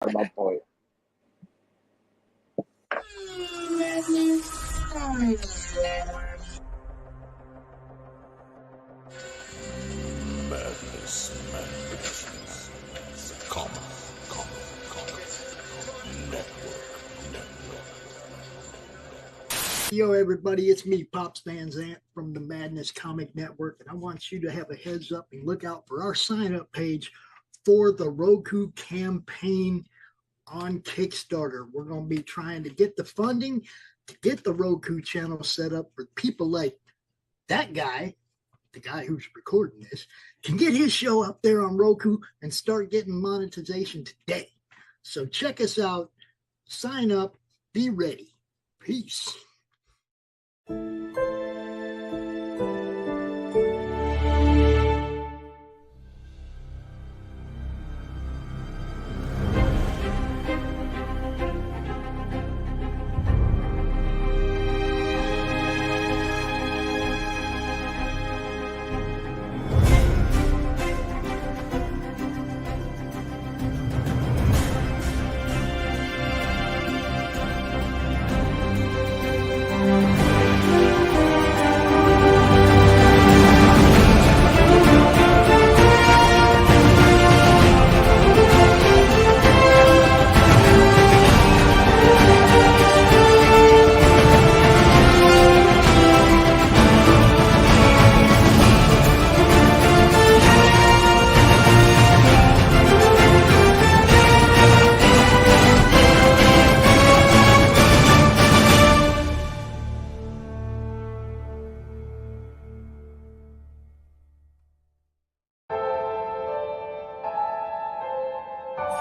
my point. Yo, everybody, it's me, Pops Van Zant from the Madness Comic Network, and I want you to have a heads up and look out for our sign-up page for the Roku campaign on Kickstarter. We're going to be trying to get the funding to get the Roku channel set up for people like that guy, the guy who's recording this, can get his show up there on Roku and start getting monetization today. So check us out, sign up, be ready. Peace.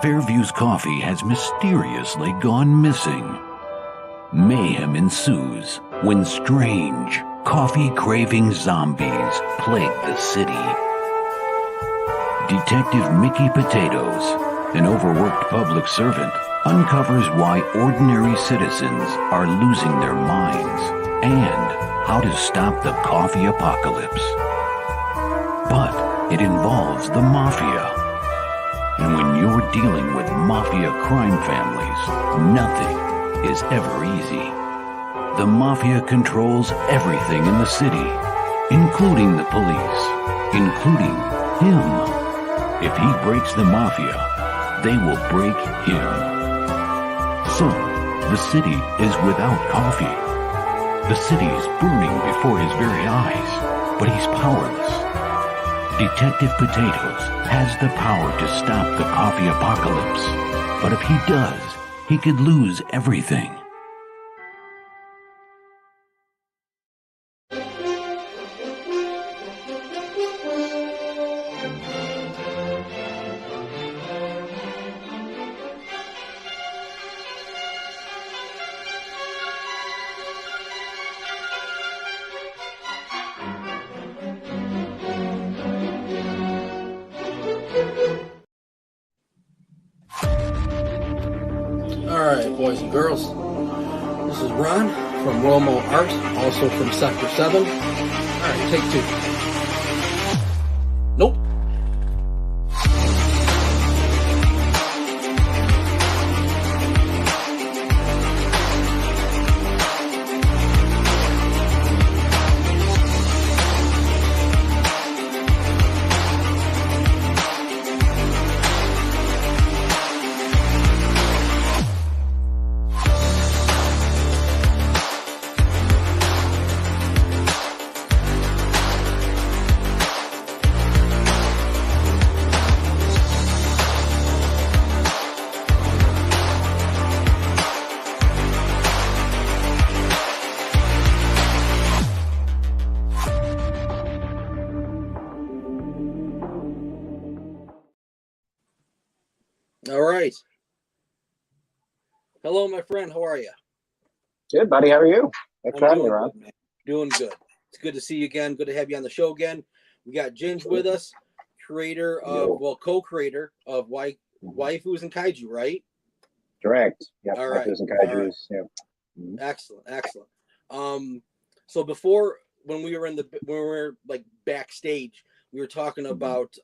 Fairview's coffee has mysteriously gone missing. Mayhem ensues when strange, coffee-craving zombies plague the city. Detective Mickey Potatoes, an overworked public servant, uncovers why ordinary citizens are losing their minds and how to stop the coffee apocalypse. But it involves the mafia. And when you're dealing with mafia crime families, nothing is ever easy. The mafia controls everything in the city, including the police, including him. If he breaks the mafia, they will break him. So, the city is without coffee. The city is burning before his very eyes, but he's powerless. Detective Potatoes has the power to stop the coffee apocalypse, but if he does, he could lose everything. Boys and girls, this is Ron from RomoArt, also from Sector 7. Alright, take two. Nope. All right. Hello, my friend. How are you? Good, buddy. How are you? Thanks for having me, Ron. Doing good. It's good to see you again. Good to have you on the show again. We got Ginge with us, creator of, co-creator of Waifus and Kaiju, right? Correct. Yeah. All right. Waifus and Kaijus. Right. Yeah. Excellent. Excellent. So before, when we were like backstage, we were talking about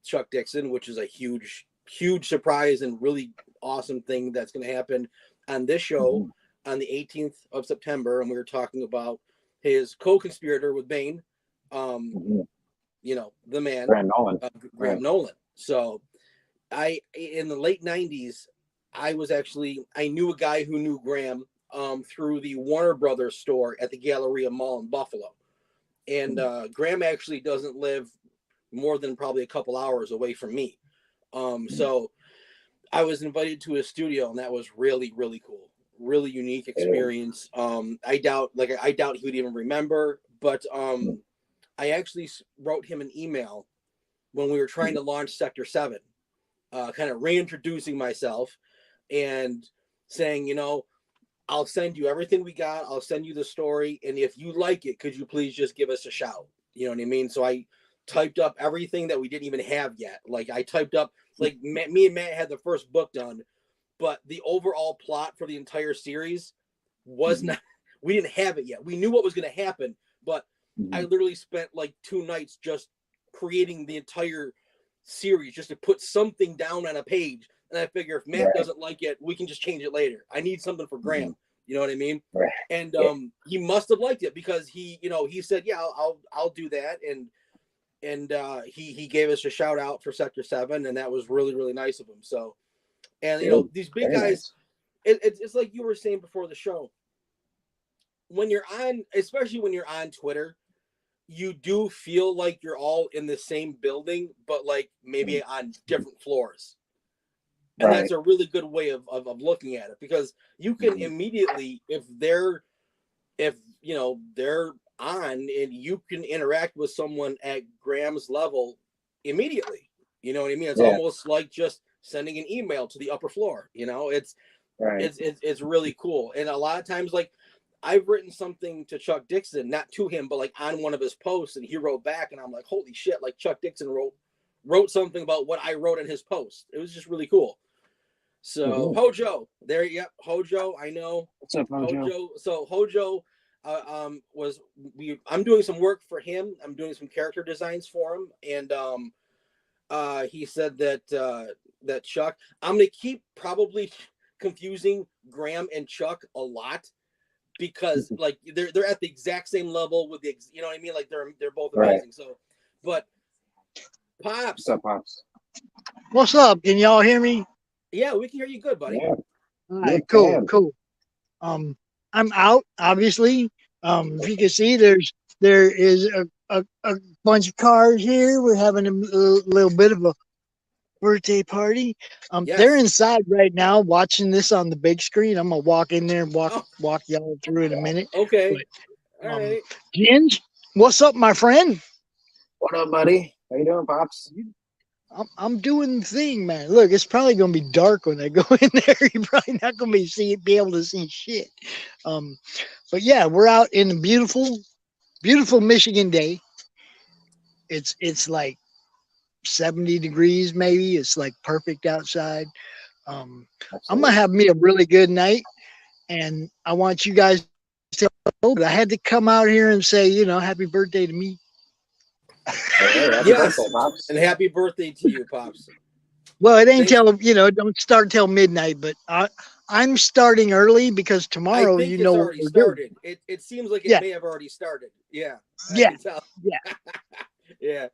Chuck Dixon, which is a huge huge surprise and really awesome thing that's going to happen on this show on the 18th of September. And we were talking about his co-conspirator with Bane, you know, the man, Graham Nolan. Graham Nolan. So in the late 90s, I knew a guy who knew Graham through the Warner Brothers store at the Galleria Mall in Buffalo. And Graham actually doesn't live more than probably a couple hours away from me. So I was invited to his studio, and that was really, really cool. Really unique experience. I doubt he would even remember, but I actually wrote him an email when we were trying to launch Sector 7, kind of reintroducing myself and saying, you know, I'll send you everything we got. I'll send you the story. And if you like it, could you please just give us a shout? You know what I mean? So I typed up everything that we didn't even have yet. Like I typed up, like me and Matt had the first book done, but the overall plot for the entire series was not, we didn't have it yet. We knew what was going to happen, but I literally spent like 2 nights just creating the entire series just to put something down on a page. And I figure if Matt doesn't like it, we can just change it later. I need something for Graham. You know what I mean? Right. And he must have liked it because he, you know, he said, yeah, I'll do that. And he gave us a shout out for Sector 7, and that was really, really nice of him. So, and you know, these big guys, it's like you were saying before the show, when you're on, especially when you're on Twitter, you do feel like you're all in the same building, but like maybe on different floors. And that's a really good way of looking at it, because you can immediately, if you know, they're on and you can interact with someone at Graham's level immediately. You know what I mean? It's almost like just sending an email to the upper floor. You know, it's really cool. And a lot of times, like I've written something to Chuck Dixon, not to him, but like on one of his posts, and he wrote back, and I'm like, holy shit! Like Chuck Dixon wrote something about what I wrote in his post. It was just really cool. So Hojo, Hojo, I know. What's up, Hojo? So Hojo I'm doing some work for him. I'm doing some character designs for him, and he said that Chuck, I'm gonna keep probably confusing Graham and Chuck a lot, because like they're at the exact same level with the, you know what I mean? Like they're both amazing. So, but Pops. What's up, Pops? What's up? Can y'all hear me? Yeah, we can hear you good, buddy. Yeah. All right, cool. I'm out, obviously. If you can see, there is a bunch of cars here. We're having a little bit of a birthday party. They're inside right now watching this on the big screen. I'm gonna walk in there and walk y'all through in a minute. Okay. But, all right. Ginge, what's up, my friend? What up, buddy? How you doing, Pops? I'm doing the thing, man. Look, it's probably gonna be dark when I go in there. You're probably not gonna be able to see shit. But yeah, we're out in a beautiful Michigan day. It's like 70 degrees, maybe. It's like perfect outside. I'm gonna have me a really good night, and I want you guys to know that I had to come out here and say, you know, happy birthday to me. Happy birthday, Pops. And happy birthday to you, Pops. Well, it ain't don't start till midnight, but I'm starting early because tomorrow, I think you know, it's already started. It seems like it may have already started. Yeah. Yeah.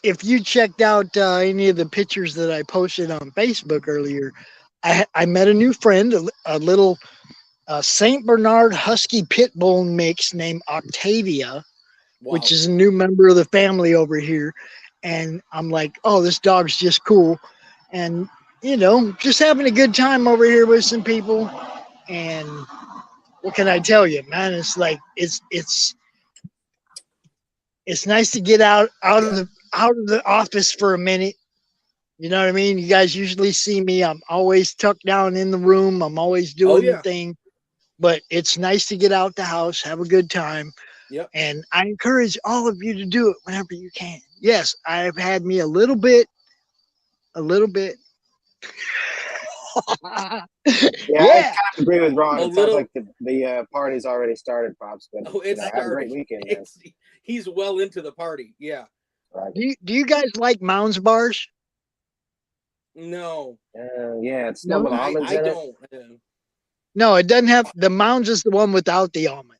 If you checked out any of the pictures that I posted on Facebook earlier, I met a new friend, a little Saint Bernard Husky Pit Bull mix named Octavia. Wow. Which is a new member of the family over here. And I'm like, oh, this dog's just cool. And, you know, just having a good time over here with some people. And what can I tell you, man? It's like, it's nice to get out of the office for a minute. You know what I mean? You guys usually see me. I'm always tucked down in the room. I'm always doing the thing. But it's nice to get out the house, have a good time. Yep. And I encourage all of you to do it whenever you can. Yes, I've had me a little bit. I kind of agree with Ron. It sounds like the party's already started, Pops. But it's have a great weekend. He's well into the party. Yeah. Right. Do you guys like Mounds bars? No. Yeah, it's No, not with almonds I in it. don't. No, it doesn't have the Mounds is the one without the almond.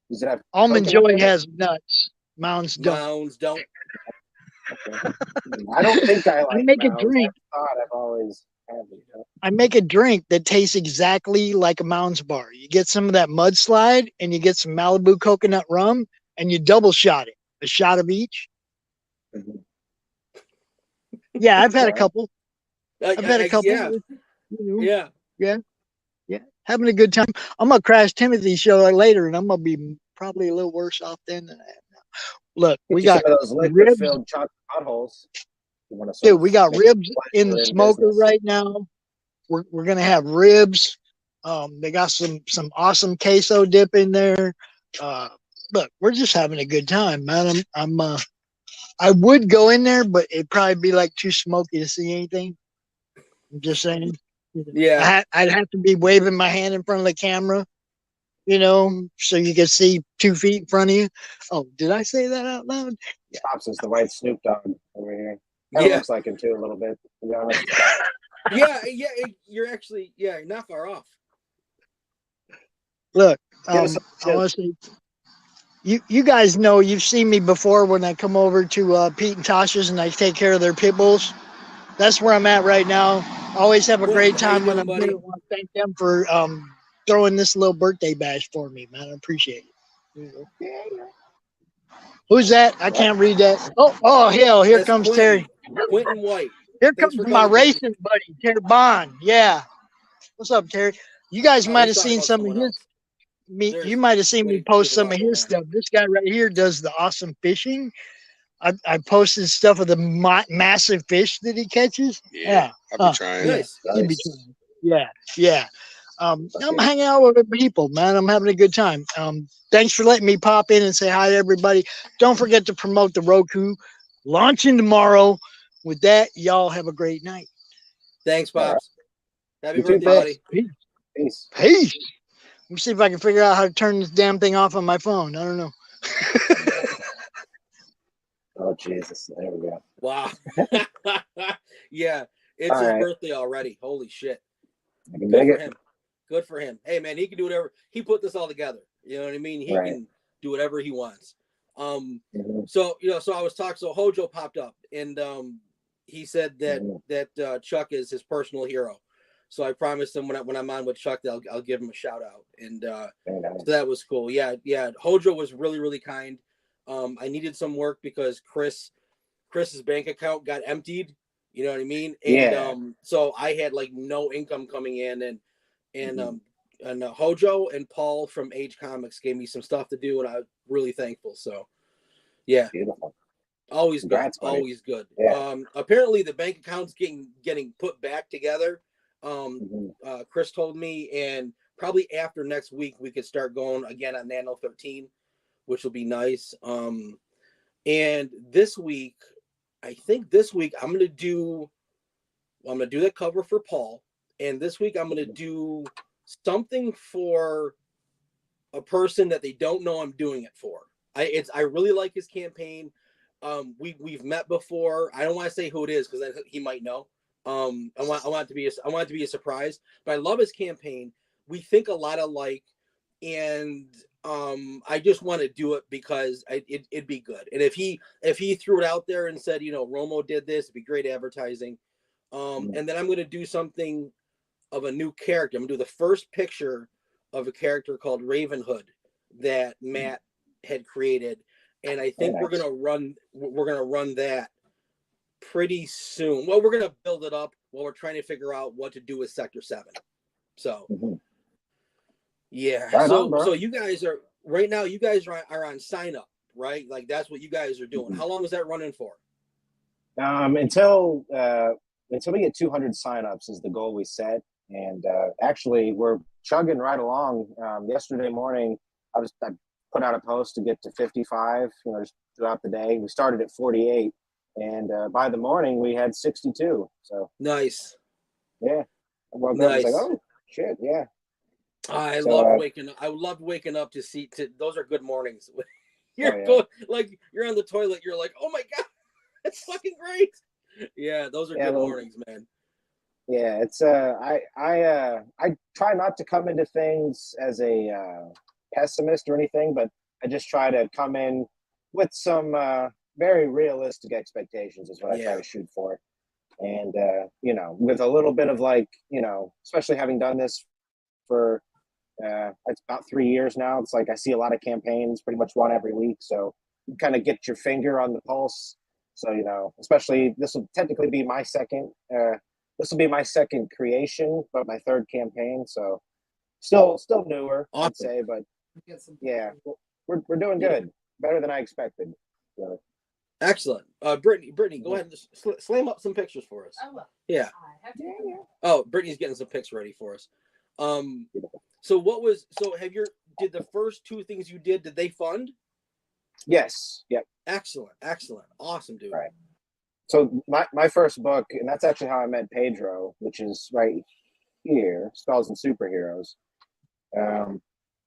Does it have Almond coconut Joy in it? has nuts. Mounds don't. Mounds don't. Okay. I don't think I I like make a Mounds. drink. I thought I've always had them. I make a drink that tastes exactly like a Mounds bar. You get some of that mudslide and you get some Malibu coconut rum and you double shot it. A shot of each. Mhm. Yeah, I've had a Yeah. couple. I've had a couple. Yeah. Yeah. Yeah. Having a good time. I'm gonna crash Timothy's show later and I'm gonna be probably a little worse off then than I am now. Look, we Get you got some of those ribs. liquid-filled chocolate potholes. You want to sort Dude, of we got make ribs in the pleasure smoker business. right now. We're gonna have ribs. They got some awesome queso dip in there. Look, we're just having a good time, man. I would go in there, but it'd probably be like too smoky to see anything. I'm just saying. Yeah. I'd have to be waving my hand in front of the camera, you know, so you can see 2 feet in front of you. Oh, did I say that out loud? Pops is the white Snoop Dogg over here. Kind of looks like him too a little bit, to be honest. Yeah. You're actually, you're not far off. Look, Give us some tips. honestly, you guys know you've seen me before when I come over to Pete and Tasha's and I take care of their pit bulls. That's where I'm at right now. Always have a great Quentin, how you time when doing, I'm buddy? here. I want to thank them for throwing this little birthday bash for me, man. I appreciate it. Who's that? I can't read that. Oh, hell, here That's comes Quentin. Terry. Quentin White. Here Thanks comes for my coming, Quentin. racing buddy, Terry Bond. Yeah. What's up, Terry? You guys Oh, might he's have talking seen about some of someone his. else. You might have seen me post some of his going on. stuff. This guy right here does the awesome fishing. I posted stuff of the massive fish that he catches. Yeah. I'll be trying. Nice. He'd be trying. Yeah. I'm hanging out with the people, man. I'm having a good time. Thanks for letting me pop in and say hi to everybody. Don't forget to promote the Roku launching tomorrow. With that, y'all have a great night. Thanks, Pops. Happy You too, birthday, Pops. buddy. Peace. Peace. Let me see if I can figure out how to turn this damn thing off on my phone. I don't know. Oh, Jesus. There we go. Wow. Yeah, it's All his right. birthday already. Holy shit. I can Good dig for it. him. Good for him. Hey, man, he can do whatever. He put this all together. You know what I mean? He Right. can do whatever he wants. Mhm. So, so I was talking, so Hojo popped up and he said that that Chuck is his personal hero. So I promised him when I'm on with Chuck that I'll give him a shout out. And so that was cool. Yeah. Hojo was really, really kind. I needed some work because Chris's bank account got emptied. You know what I mean? And so I had like no income coming in, and Hojo and Paul from Age Comics gave me some stuff to do, and I was really thankful. So yeah, Beautiful. always Congrats, good, buddy. always good. Yeah. Apparently the bank account's getting put back together. Mhm. Chris told me, and probably after next week we could start going again on Nano 13, which will be nice. And this week, I think I'm gonna do that cover for Paul, and this week I'm gonna do something for a person that they don't know I'm doing it for. I really like his campaign. We've met before. I don't want to say who it is because he might know. I want it to be a surprise. But I love his campaign. We think a lot alike, and I just want to do it because it'd be good. And if he threw it out there and said, Romo did this, it'd be great advertising. And then I'm going to do something of a new character. I'm going to do the first picture of a character called Ravenhood that Matt had created. And I think we're going to run that pretty soon. Well, we're going to build it up while we're trying to figure out what to do with Sector 7. So, yeah. Right so on, you guys are right now, you guys are on sign up, right? Like that's what you guys are doing. How long is that running for? Until we get 200 signups is the goal we set. And actually, we're chugging right along. Yesterday morning, I put out a post to get to 55, just throughout the day. We started at 48, and by the morning, we had 62. So nice. Yeah. I woke up, I was like, oh, shit, yeah. I love waking up. I love waking up to see. Those are good mornings. You're going, like you're on the toilet. You're like, oh my god, it's fucking great. Yeah, those are good warnings, man. Yeah, it's I try not to come into things as a pessimist or anything, but I just try to come in with some very realistic expectations is what I try to shoot for. And you know, with a little bit of like, you know, especially having done this for it's about 3 years now. It's like I see a lot of campaigns, pretty much one every week. So you kind of get your finger on the pulse. So, you know, especially this will technically be my second. This will be my second creation, but my third campaign. So still newer, awesome. I'd say. But yeah, we're doing good, better than I expected. So. Excellent. Brittany, go ahead and just slam up some pictures for us. Oh, well. Yeah. Oh, Brittany's getting some pics ready for us. So did the first two things you did they fund? Yes. Yep. Excellent. Awesome, dude. Right. So my first book, and that's actually how I met Pedro, which is right here, Spells and Superheroes.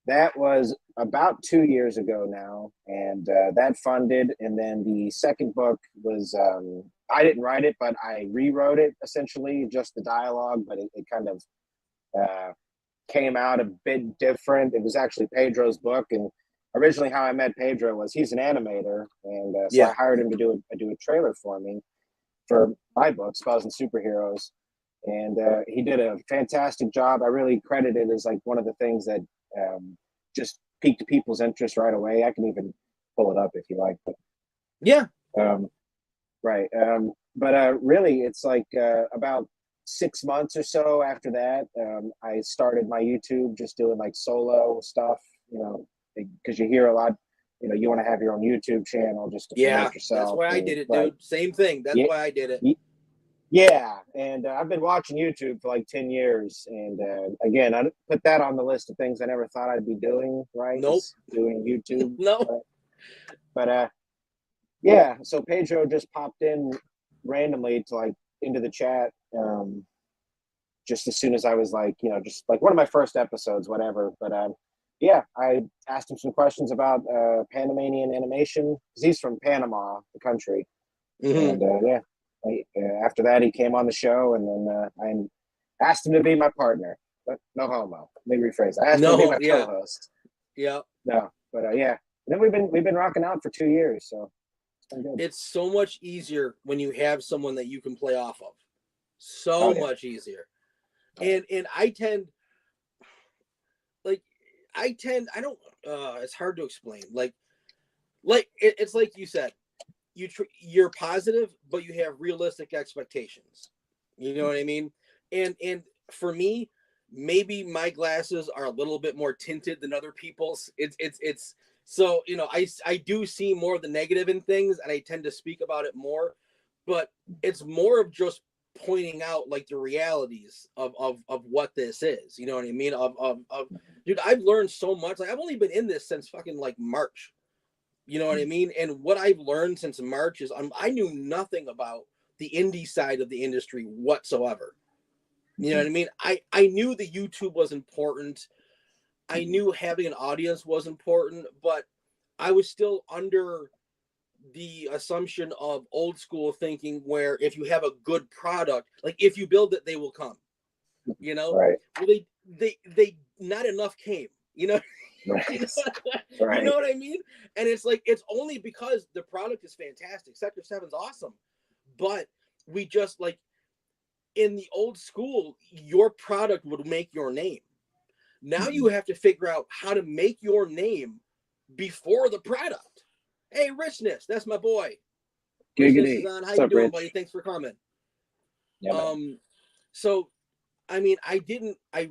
That was about 2 years ago now, and that funded. And then the second book was, I didn't write it, but I rewrote it, essentially, just the dialogue, but it kind of came out a bit different. It was actually Pedro's book, and originally how I met Pedro was he's an animator, and so I hired him to do a trailer for me for my book, Spells and Superheroes, and he did a fantastic job. I really credit it as like one of the things that just piqued people's interest right away. I can even pull it up if you like. But, yeah. Right. But really, it's like about 6 months or so after that, I started my YouTube just doing like solo stuff, you know, because you hear a lot, you know, you want to have your own YouTube channel just to promote yourself. That's why I did it, dude. Same thing. That's why I did it. Yeah, and I've been watching YouTube for like 10 years, and again, I put that on the list of things I never thought I'd be doing. Right? Nope. Doing YouTube. No. But yeah. So Pedro just popped in randomly to like into the chat, just as soon as I was like, you know, just like one of my first episodes, whatever. But yeah, I asked him some questions about Panamanian animation because he's from Panama, the country, and yeah. After that, he came on the show, and then I asked him to be my partner, but no homo. Let me rephrase. I asked him to be my co-host. Yeah. No, but yeah. And then we've been rocking out for 2 years, so it's been good. It's so much easier when you have someone that you can play off of. Much easier. And I tend. It's hard to explain. It's like you said. You're positive, but you have realistic expectations. You know what I mean? And for me, maybe my glasses are a little bit more tinted than other people's. It's so, you know, I do see more of the negative in things, and I tend to speak about it more, but it's more of just pointing out like the realities of what this is. You know what I mean? Dude, I've learned so much. Like, I've only been in this since fucking like March. You know what I mean? And what I've learned since March is I knew nothing about the indie side of the industry whatsoever. You know what I mean? I knew the YouTube was important. I knew having an audience was important, but I was still under the assumption of old school thinking where if you have a good product, like if you build it, they will come. You know? Right. Well, they not enough came, you know? Right. You know what I mean? And it's like, it's only because the product is fantastic. Sector 7's awesome. But we just like in the old school, your product would make your name. Now you have to figure out how to make your name before the product. Hey, Richness, that's my boy. Giggity. How you doing, buddy? Thanks for coming. Yeah, so I mean, I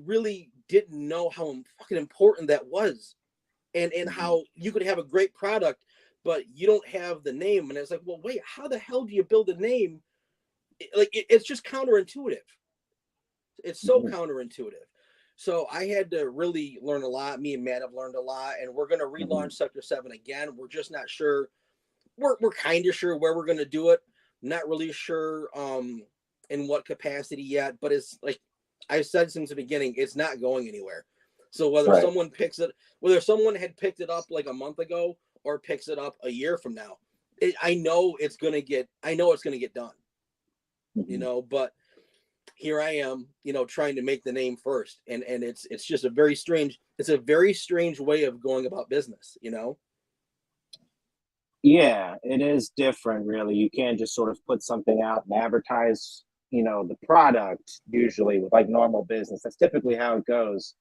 really didn't know how fucking important that was, and how you could have a great product, but you don't have the name. And it's like, well, wait, how the hell do you build a name? It's just counterintuitive. It's so counterintuitive. So I had to really learn a lot. Me and Matt have learned a lot, and we're going to relaunch Sector 7 again. We're just not sure. We're kind of sure where we're going to do it. Not really sure in what capacity yet, but it's like I said since the beginning, it's not going anywhere. So whether someone had picked it up like a month ago or picks it up a year from now, I know it's going to get done. you know, but here I am, you know, trying to make the name first. And it's just a very strange way of going about business, you know? Yeah, it is different, really. You can't just sort of put something out and advertise, you know, the product usually with like normal business. That's typically how it goes.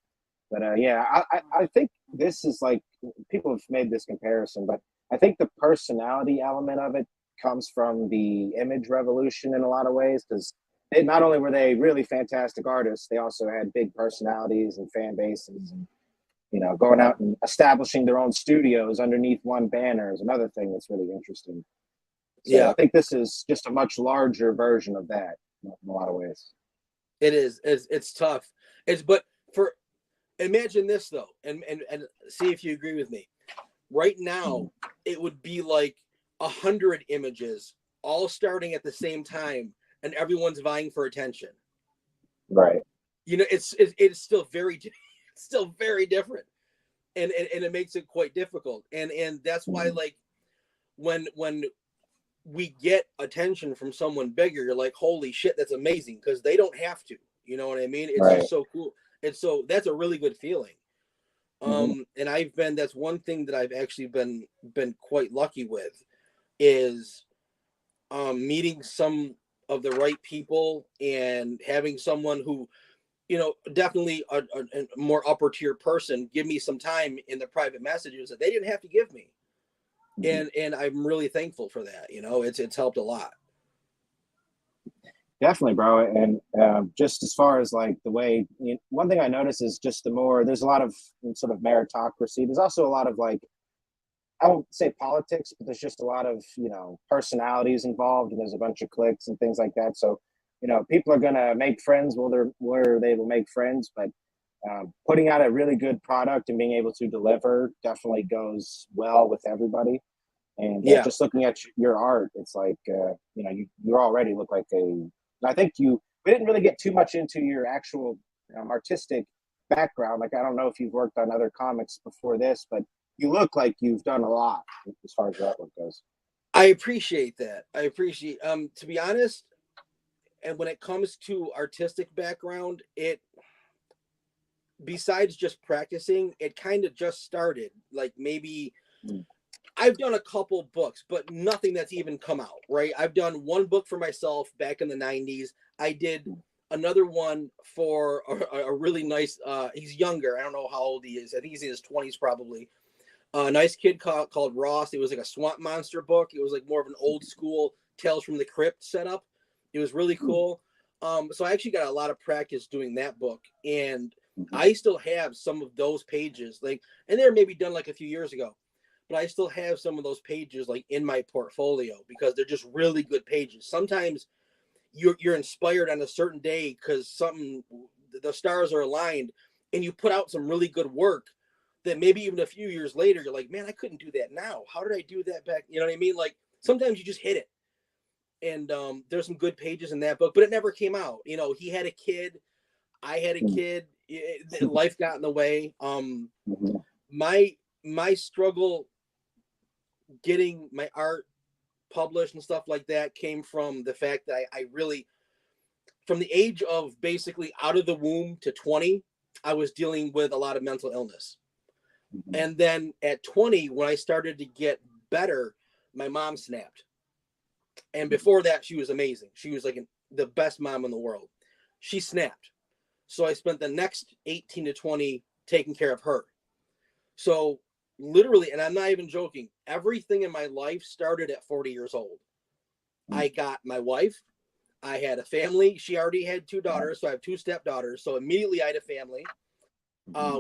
But yeah, I think this is like, people have made this comparison, but I think the personality element of it comes from the image revolution in a lot of ways, because not only were they really fantastic artists, they also had big personalities and fan bases, and you know, going out and establishing their own studios underneath one banner is another thing that's really interesting. So Yeah, I think this is just a much larger version of that in a lot of ways. it is. It's tough. Imagine this though, and see if you agree with me. Right now, it would be like 100 images all starting at the same time, and everyone's vying for attention. Right. You know, it's still very different, and it makes it quite difficult. And that's why, like, when we get attention from someone bigger, you're like, holy shit, that's amazing, because they don't have to. You know what I mean? It's just so cool. That's a really good feeling. And that's one thing that I've actually been quite lucky with, is meeting some of the right people and having someone who, you know, definitely a more upper tier person give me some time in the private messages that they didn't have to give me. And I'm really thankful for that. You know, it's helped a lot. Definitely, bro. And just as far as like the way, you know, one thing I notice is just there's a lot of sort of meritocracy. There's also a lot of like, I won't say politics, but there's just a lot of, you know, personalities involved, and there's a bunch of cliques and things like that. So, you know, people are going to make friends where they will make friends, but putting out a really good product and being able to deliver definitely goes well with everybody. And just looking at your art, it's like, you know, you already look like I think we didn't really get too much into your actual artistic background. Like, I don't know if you've worked on other comics before this, but you look like you've done a lot as far as your artwork goes. I appreciate that. To be honest, and when it comes to artistic background, besides just practicing, it kind of just started. Like, maybe I've done a couple books, but nothing that's even come out, right? I've done one book for myself back in the 90s. I did another one for a really nice, he's younger. I don't know how old he is. I think he's in his 20s probably. A nice kid called Ross. It was like a swamp monster book. It was like more of an old school Tales from the Crypt setup. It was really cool. So I actually got a lot of practice doing that book. And I still have some of those pages, like, and they're maybe done like a few years ago, but I still have some of those pages like in my portfolio because they're just really good pages. Sometimes you're inspired on a certain day because the stars are aligned, and you put out some really good work that maybe even a few years later, you're like, man, I couldn't do that now. How did I do that back? You know what I mean? Like, sometimes you just hit it. And there's some good pages in that book, but it never came out. You know, he had a kid. I had a kid. Life got in the way. My struggle getting my art published and stuff like that came from the fact that I really, from the age of basically out of the womb to 20, I was dealing with a lot of mental illness. And then at 20, when I started to get better, my mom snapped. And before that, she was amazing. She was like the best mom in the world. She snapped. So I spent the next 18 to 20 taking care of her. So literally, and I'm not even joking, everything in my life started at 40 years old. I got my wife. I had a family. She already had 2 daughters, so I have 2 stepdaughters. So immediately I had a family.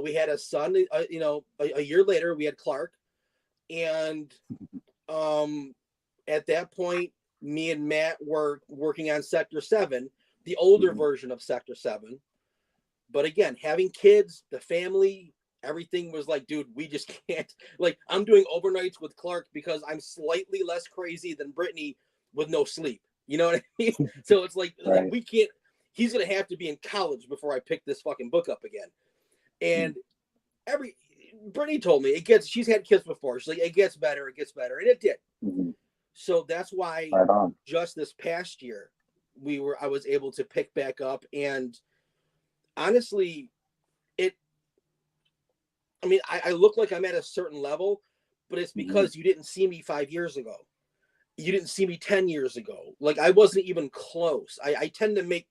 We had a son, you know, a year later, we had Clark. And at that point, me and Matt were working on Sector 7, the older version of Sector 7. But again, having kids, the family, everything was like, dude, we just can't. Like, I'm doing overnights with Clark because I'm slightly less crazy than Brittany with no sleep. You know what I mean? So it's like, we can't, he's going to have to be in college before I pick this fucking book up again. And Brittany told me she's had kids before. She's like, it gets better. And it did. So that's why just this past year, I was able to pick back up. And honestly, I look like I'm at a certain level, but it's because you didn't see me 5 years ago. You didn't see me 10 years ago. Like, I wasn't even close. I tend to make,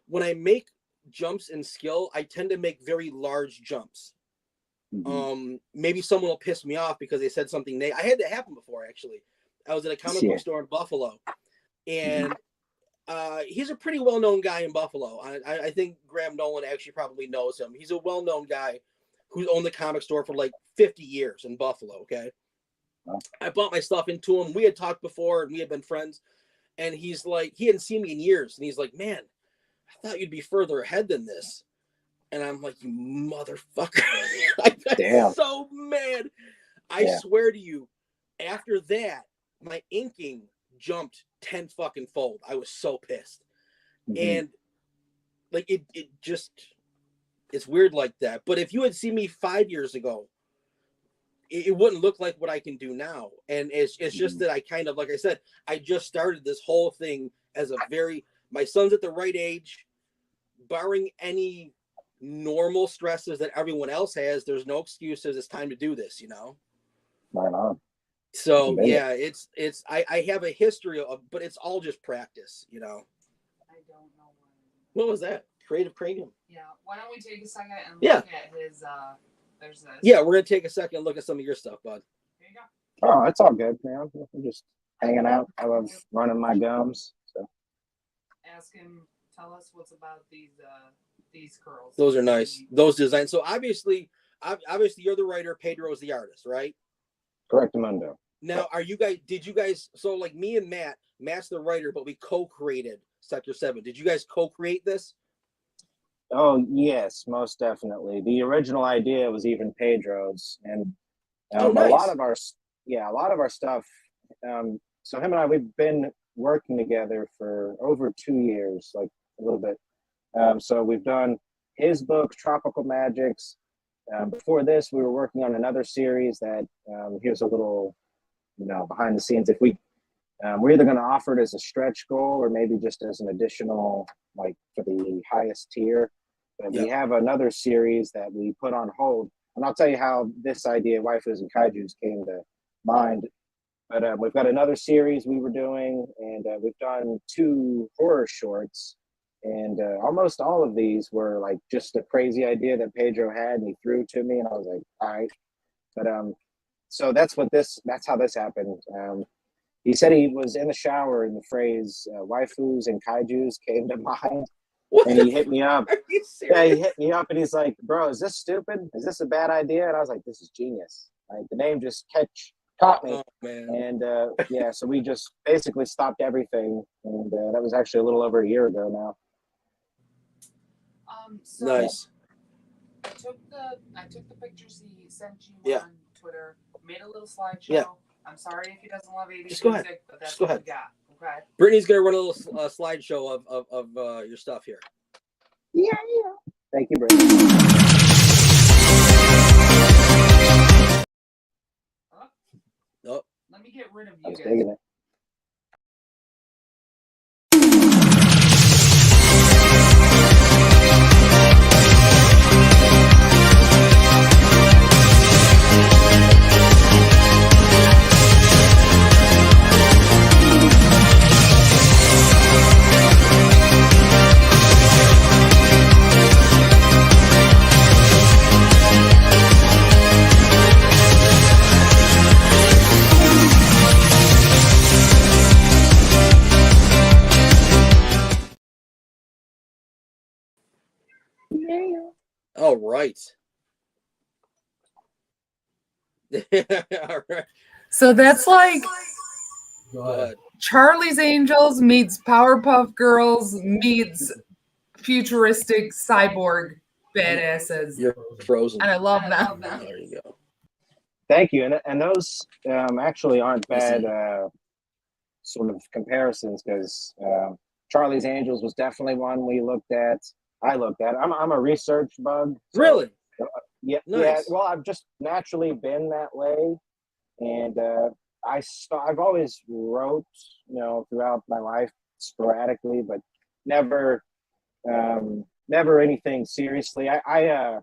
when I make jumps in skill, I tend to make very large jumps. Maybe someone will piss me off because they said something. I had that happen before, actually. I was at a comic book store in Buffalo, and he's a pretty well-known guy in Buffalo. I think Graham Nolan actually probably knows him. He's a well-known guy who's owned the comic store for like 50 years in Buffalo, okay? I bought my stuff into him. We had talked before, and we had been friends. And he's like, he hadn't seen me in years. And he's like, man, I thought you'd be further ahead than this. And I'm like, you motherfucker. I got so mad. I swear to you, after that, my inking jumped 10 fucking fold. I was so pissed. And like, it just, it's weird like that. But if you had seen me 5 years ago, it wouldn't look like what I can do now. And it's just that I kind of, like I said, I just started this whole thing as my son's at the right age, barring any normal stresses that everyone else has. There's no excuses. It's time to do this, you know? Right on. So yeah, I have a history of, but it's all just practice, you know? I don't know. What was that? Creative Cranium. Yeah. Why don't we take a second and look at his, there's this. Yeah, we're going to take a second and look at some of your stuff, bud. Here you go. Oh, it's all good, man. I'm just hanging out. I love running my gums. So Ask him, tell us what's about these curls. Those are nice. Those designs. So obviously you're the writer, Pedro is the artist, right? Correct, Mundo. Now, did you guys, so like me and Matt's the writer, but we co-created Sector 7. Did you guys co-create this? Oh, yes, most definitely. The original idea was even Pedro's, and nice. a lot of our stuff. So him and I, we've been working together for over 2 years, like a little bit. So we've done his book, Tropical Magics. Before this, we were working on another series that here's a little, behind the scenes. If we're either going to offer it as a stretch goal or maybe just as an additional, like for the highest tier. But we have another series that we put on hold. And I'll tell you how this idea, Waifus and Kaijus, came to mind. But we've got another series we were doing, and we've done 2 horror shorts. And almost all of these were like just a crazy idea that Pedro had, and he threw to me, and I was like, all right. But so that's how this happened. He said he was in the shower and the phrase waifus and kaijus came to mind. And he hit me up. Yeah, he hit me up and he's like, bro, is this stupid? Is this a bad idea? And I was like, this is genius. Like, the name just caught me. Oh, man. And so we just basically stopped everything. And that was actually a little over a year ago now. So nice. I took the pictures he sent you on Twitter, made a little slideshow. Yeah. I'm sorry if he doesn't love 80s Just go music, ahead. but that's Just go what ahead. we got. Okay. Brittany's gonna run a little slideshow of your stuff here. Yeah. Thank you, Brittany. Oh. Let me get rid of I you was guys. digging it. All right. All right. So that's like Go ahead. Charlie's Angels meets Powerpuff Girls meets futuristic cyborg badasses. You're frozen. And I love them. There you go. Thank you. And those actually aren't bad sort of comparisons, because Charlie's Angels was definitely one I looked at. I'm a research bug. So, Really? Yeah. Nice. Yeah. Well, I've just naturally been that way. And I've always wrote, throughout my life. sporadically, but never anything seriously. I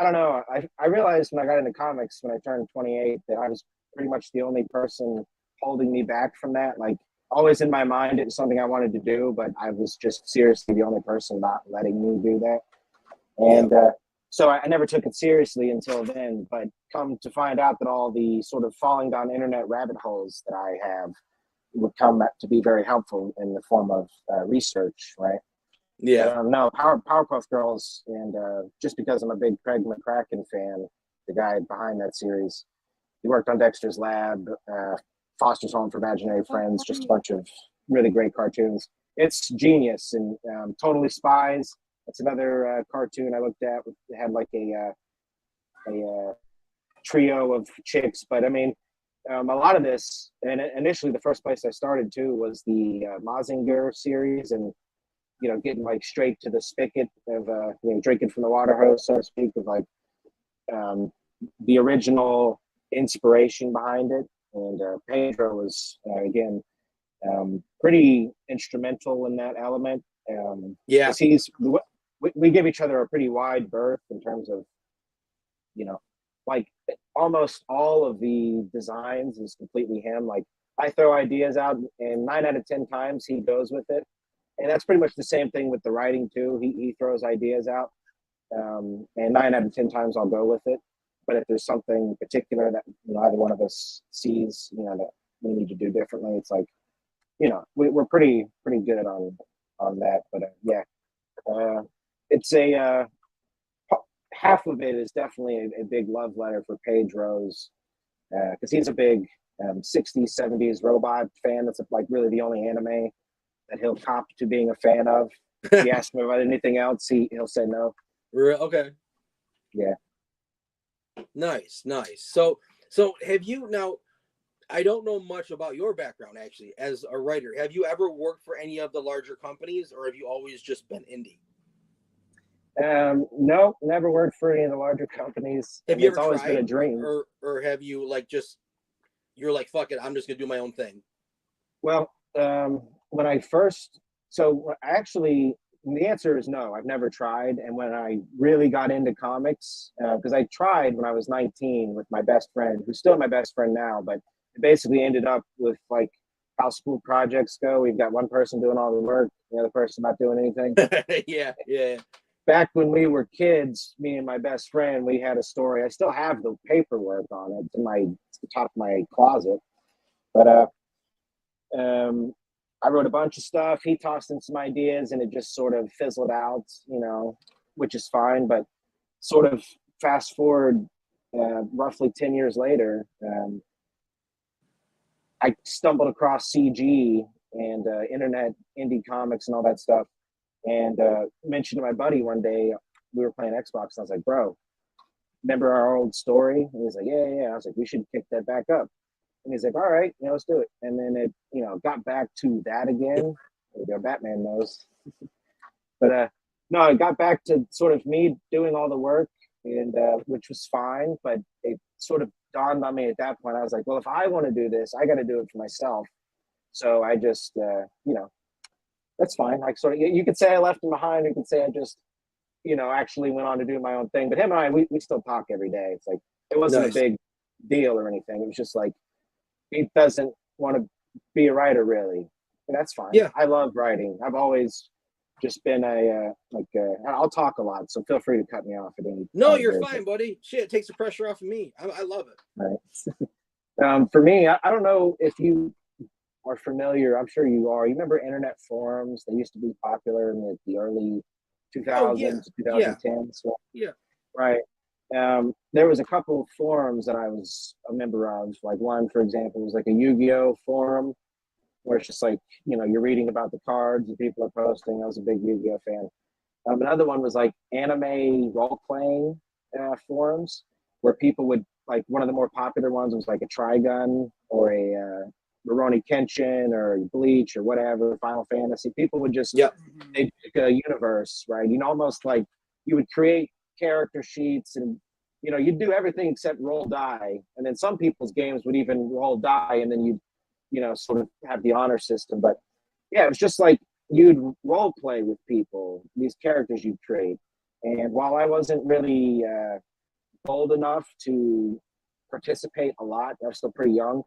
don't know. I realized when I got into comics when I turned 28 that I was pretty much the only person holding me back from that. Like, always in my mind, it was something I wanted to do, but I was just seriously the only person not letting me do that. And so I never took it seriously until then. But come to find out that all the sort of falling down internet rabbit holes that I have would come to be very helpful in the form of research, right? Yeah. No, Powerpuff Girls, and just because I'm a big Craig McCracken fan, the guy behind that series, he worked on Dexter's Lab, Foster's Home for Imaginary Friends, just a bunch of really great cartoons. It's genius. And Totally Spies, that's another cartoon I looked at. It had like a trio of chicks, but I mean, a lot of this, and initially the first place I started too was the Mazinger series, and getting like straight to the spigot of drinking from the water hose, so to speak, of like the original inspiration behind it. And Pedro was again pretty instrumental in that element. Yeah, we give each other a pretty wide berth in terms of like almost all of the designs is completely him. Like, I throw ideas out, and 9 out of 10 times he goes with it. And that's pretty much the same thing with the writing too. He throws ideas out, and 9 out of 10 times I'll go with it. But if there's something particular that either one of us sees that we need to do differently, it's like we're pretty good on that. But it's a half of it is definitely a big love letter for Pedro's, because he's a big 60s 70s robot fan. That's like really the only anime that he'll cop to being a fan of. If you ask him about anything else, he'll say no. Okay. Yeah. Nice. So have you now? I don't know much about your background actually as a writer. Have you ever worked for any of the larger companies, or have you always just been indie? No, never worked for any of the larger companies. Have you ever always tried, been a dream. Or have you you're like, fuck it, I'm just gonna do my own thing? Well, when I first, the answer is no. I've never tried. And when I really got into comics, because I tried when I was 19 with my best friend, who's still my best friend now, but it basically ended up with like how school projects go. We've got one person doing all the work, the other person not doing anything. Yeah. Back when we were kids, me and my best friend, we had a story. I still have the paperwork on it. It's in the top of my closet. But I wrote a bunch of stuff. He tossed in some ideas, and it just sort of fizzled out, which is fine. But sort of fast forward roughly 10 years later, I stumbled across CG and internet indie comics and all that stuff. And mentioned to my buddy one day, we were playing Xbox, and I was like, bro, remember our old story? And he was like, yeah. I was like, we should kick that back up. And he's like, all right, let's do it. And then it, got back to that again. There we go, Batman knows. But no, it got back to sort of me doing all the work, and which was fine. But it sort of dawned on me at that point. I was like, well, if I want to do this, I got to do it for myself. So I just, that's fine. Like, sort of, you could say I left him behind. You could say I just, actually went on to do my own thing. But him and I, we still talk every day. It's like, it wasn't a big deal or anything. It was just like, he doesn't want to be a writer, really. And that's fine. Yeah. I love writing. I've always just been I'll talk a lot, so feel free to cut me off at any. No, you're fine, buddy. Shit, it takes the pressure off of me. I love it. Right. For me, I don't know if you are familiar. I'm sure you are. You remember internet forums? They used to be popular in the early 2000s, 2010s. Yeah. Right. There was a couple of forums that I was a member of. Like one, for example, was like a Yu-Gi-Oh forum, where it's just like, you're reading about the cards and people are posting. I was a big Yu-Gi-Oh fan. Another one was like anime role-playing forums, where people would, like, one of the more popular ones was like a Trigun or a Rurouni Kenshin or Bleach or whatever, Final Fantasy. People would just, they'd pick a universe, right? Almost like you would create character sheets, and you'd do everything except roll die. And then some people's games would even roll die, and then you'd sort of have the honor system. But yeah, it was just like you'd role play with people, these characters you'd create. And while I wasn't really bold enough to participate a lot, I was still pretty young.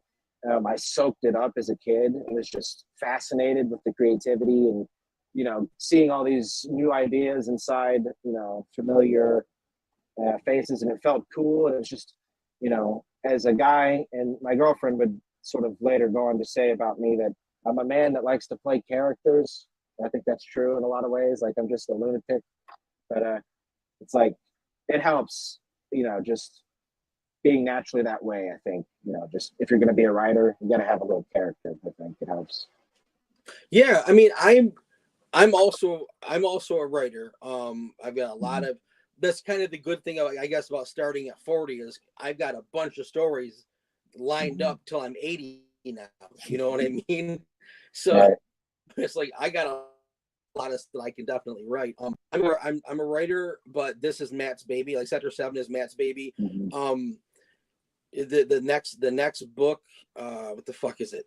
I soaked it up as a kid and was just fascinated with the creativity and, you know, seeing all these new ideas inside, you know, familiar faces, and it felt cool. And it was just, you know, as a guy, and my girlfriend would sort of later go on to say about me that I'm a man that likes to play characters. I think that's true in a lot of ways. Like, I'm just a lunatic, but it's like, it helps, you know, just being naturally that way. I think, you know, just if you're going to be a writer, you got to have a little character. I think it helps. Yeah, I mean, I'm also a writer. I've got a lot of, that's kind of the good thing, I guess, about starting at 40 is I've got a bunch of stories lined up till I'm 80 now. You know what I mean? So it's like I got a lot of stuff I can definitely write. I'm a writer, but this is Matt's baby. Like Sector 7 is Matt's baby. The next book, what the fuck is it?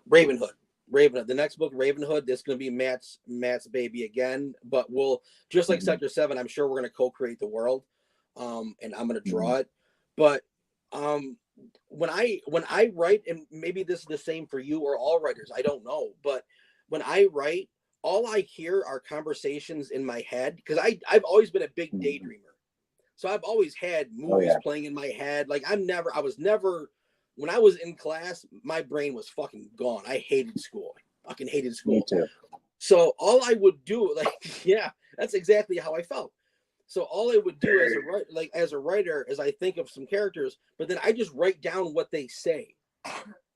Ravenhood. The next book, Ravenhood, that's going to be Matt's baby again. But we'll, just like Sector 7, I'm sure we're going to co-create the world, and I'm going to draw it. But when I write, and maybe this is the same for you or all writers, I don't know. But when I write, all I hear are conversations in my head, because I've always been a big daydreamer. So I've always had movies playing in my head. Like I was never. When I was in class, my brain was fucking gone. I hated school. I fucking hated school. Me too. So all I would do, like, yeah, that's exactly how I felt. So all I would do as a writer is I think of some characters, but then I just write down what they say.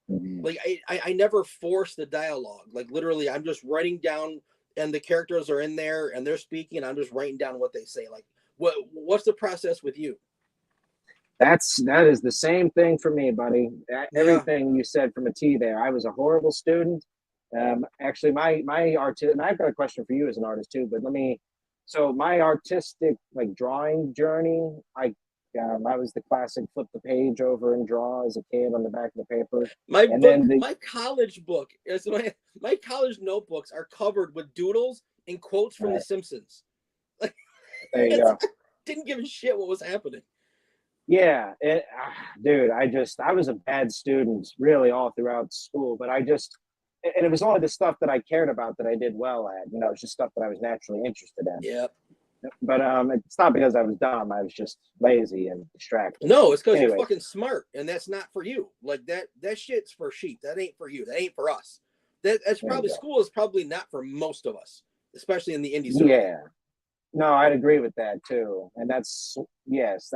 Like I never force the dialogue. Like literally, I'm just writing down, and the characters are in there and they're speaking, and I'm just writing down what they say. Like, what's the process with you? That is the same thing for me, buddy. Everything you said from a T there. I was a horrible student. Actually, my artist, and I've got a question for you as an artist too. But so my artistic like drawing journey, I was the classic flip the page over and draw as a kid on the back of the paper. My college book is my college notebooks are covered with doodles and quotes from The Simpsons. Like, there you go. Didn't give a shit what was happening. Yeah, dude, I was a bad student really all throughout school, but and it was only the stuff that I cared about that I did well at. You know, it's just stuff that I was naturally interested in. Yeah. But it's not because I was dumb. I was just lazy and distracted. No, it's because you're fucking smart, and that's not for you. Like that shit's for sheep. That ain't for you. That ain't for us. That's probably, school is probably not for most of us, especially in the indie circuit. Yeah. No, I'd agree with that too. And that's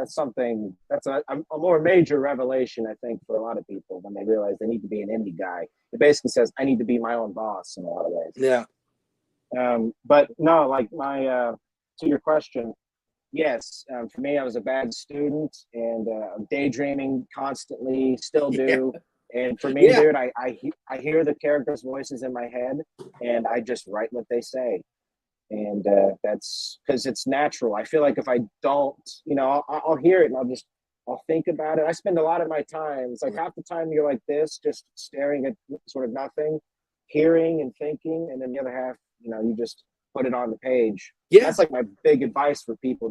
something that's a more major revelation, I think, for a lot of people when they realize they need to be an indie guy. It basically says, I need to be my own boss in a lot of ways. Yeah. But no, like to your question, yes, for me, I was a bad student and daydreaming constantly, still do. Yeah. And for me, dude, I hear the characters' voices in my head and I just write what they say. And that's because it's natural. I feel like if I don't, you know, I'll hear it and I'll think about it. I spend a lot of my time, it's like half the time you're like this, just staring at sort of nothing, hearing and thinking. And then the other half, you know, you just put it on the page. Yeah. That's like my big advice for people.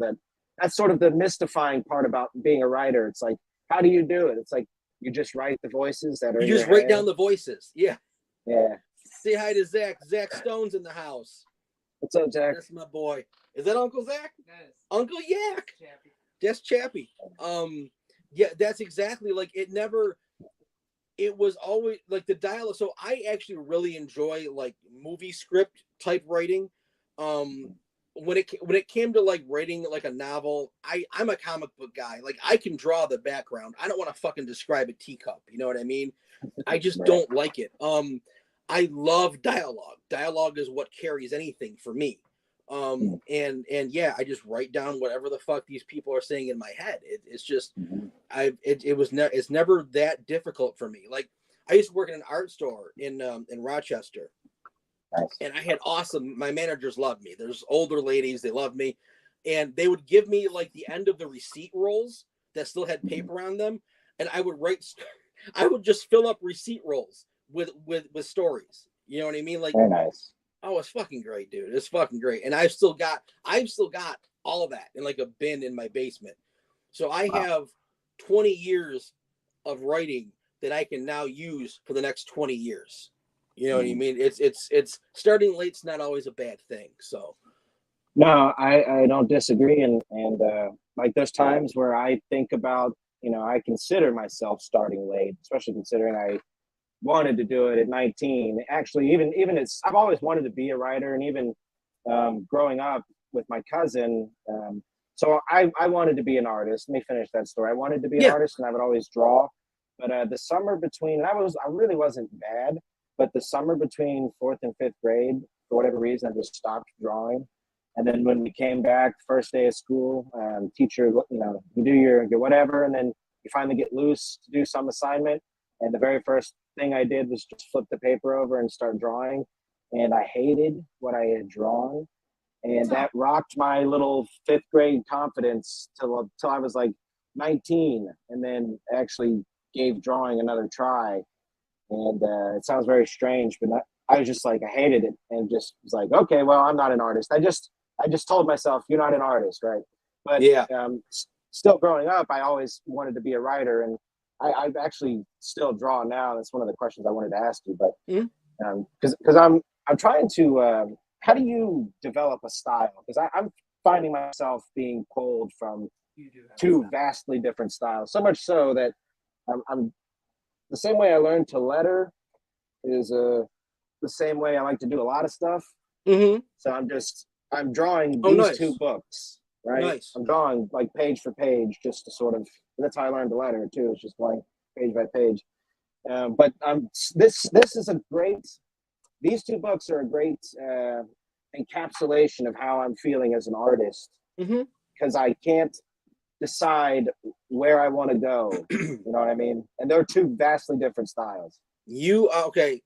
That's sort of the mystifying part about being a writer. It's like, how do you do it? It's like, you just write the voices that are You just write down the voices. Yeah. Yeah. Say hi to Zach. Zach Stone's in the house. What's up, Zach? That's my boy. Is that Uncle Zach? Yes. Uncle Yak. Chappie. That's Chappie. Yeah, that's exactly like it was always like the dialogue. So I actually really enjoy like movie script type writing. When it came to like writing like a novel, I'm a comic book guy. Like I can draw the background. I don't want to fucking describe a teacup. You know what I mean? I just don't like it. I love dialogue. Dialogue is what carries anything for me. And yeah, I just write down whatever the fuck these people are saying in my head. It's just, it's never that difficult for me. Like I used to work in an art store in Rochester. Nice. And I had my managers loved me. There's older ladies, they loved me. And they would give me like the end of the receipt rolls that still had paper on them. And I would just fill up receipt rolls with stories. You know what I mean? Like, very nice. Oh, it's fucking great, dude. It's fucking great. And I've still got all of that in like a bin in my basement. So I have 20 years of writing that I can now use for the next 20 years. You know what I mean? It's starting late's not always a bad thing. So no, I don't disagree. And like there's times where I think about, I consider myself starting late, especially considering I wanted to do it at 19. Actually, even I've always wanted to be a writer, and even growing up with my cousin. So I wanted to be an artist. Let me finish that story. I wanted to be an artist, and I would always draw. But the summer between, I really wasn't bad, but the summer between 4th and 5th grade, for whatever reason, I just stopped drawing. And then when we came back, first day of school, teacher, you do your whatever, and then you finally get loose to do some assignment. And the very first thing I did was just flip the paper over and start drawing. And I hated what I had drawn. And that rocked my little 5th grade confidence till I was like 19. And then actually gave drawing another try. And it sounds very strange, but I was just like, I hated it. And just was like, okay, well, I'm not an artist. I just told myself, you're not an artist, right? But still growing up, I always wanted to be a writer. And I actually still draw now. That's one of the questions I wanted to ask you. But because I'm trying to, how do you develop a style? Because I'm finding myself being pulled from two vastly different styles. So much so that I'm the same way I learned to letter is the same way I like to do a lot of stuff. Mm-hmm. So I'm drawing these two books, right? Nice. I'm drawing like page for page just to sort of, that's how I learned to letter too. It's just going page by page. But this is a great, these two books are a great encapsulation of how I'm feeling as an artist, because I can't decide where I want to go. You know what I mean? And they're two vastly different styles. Okay.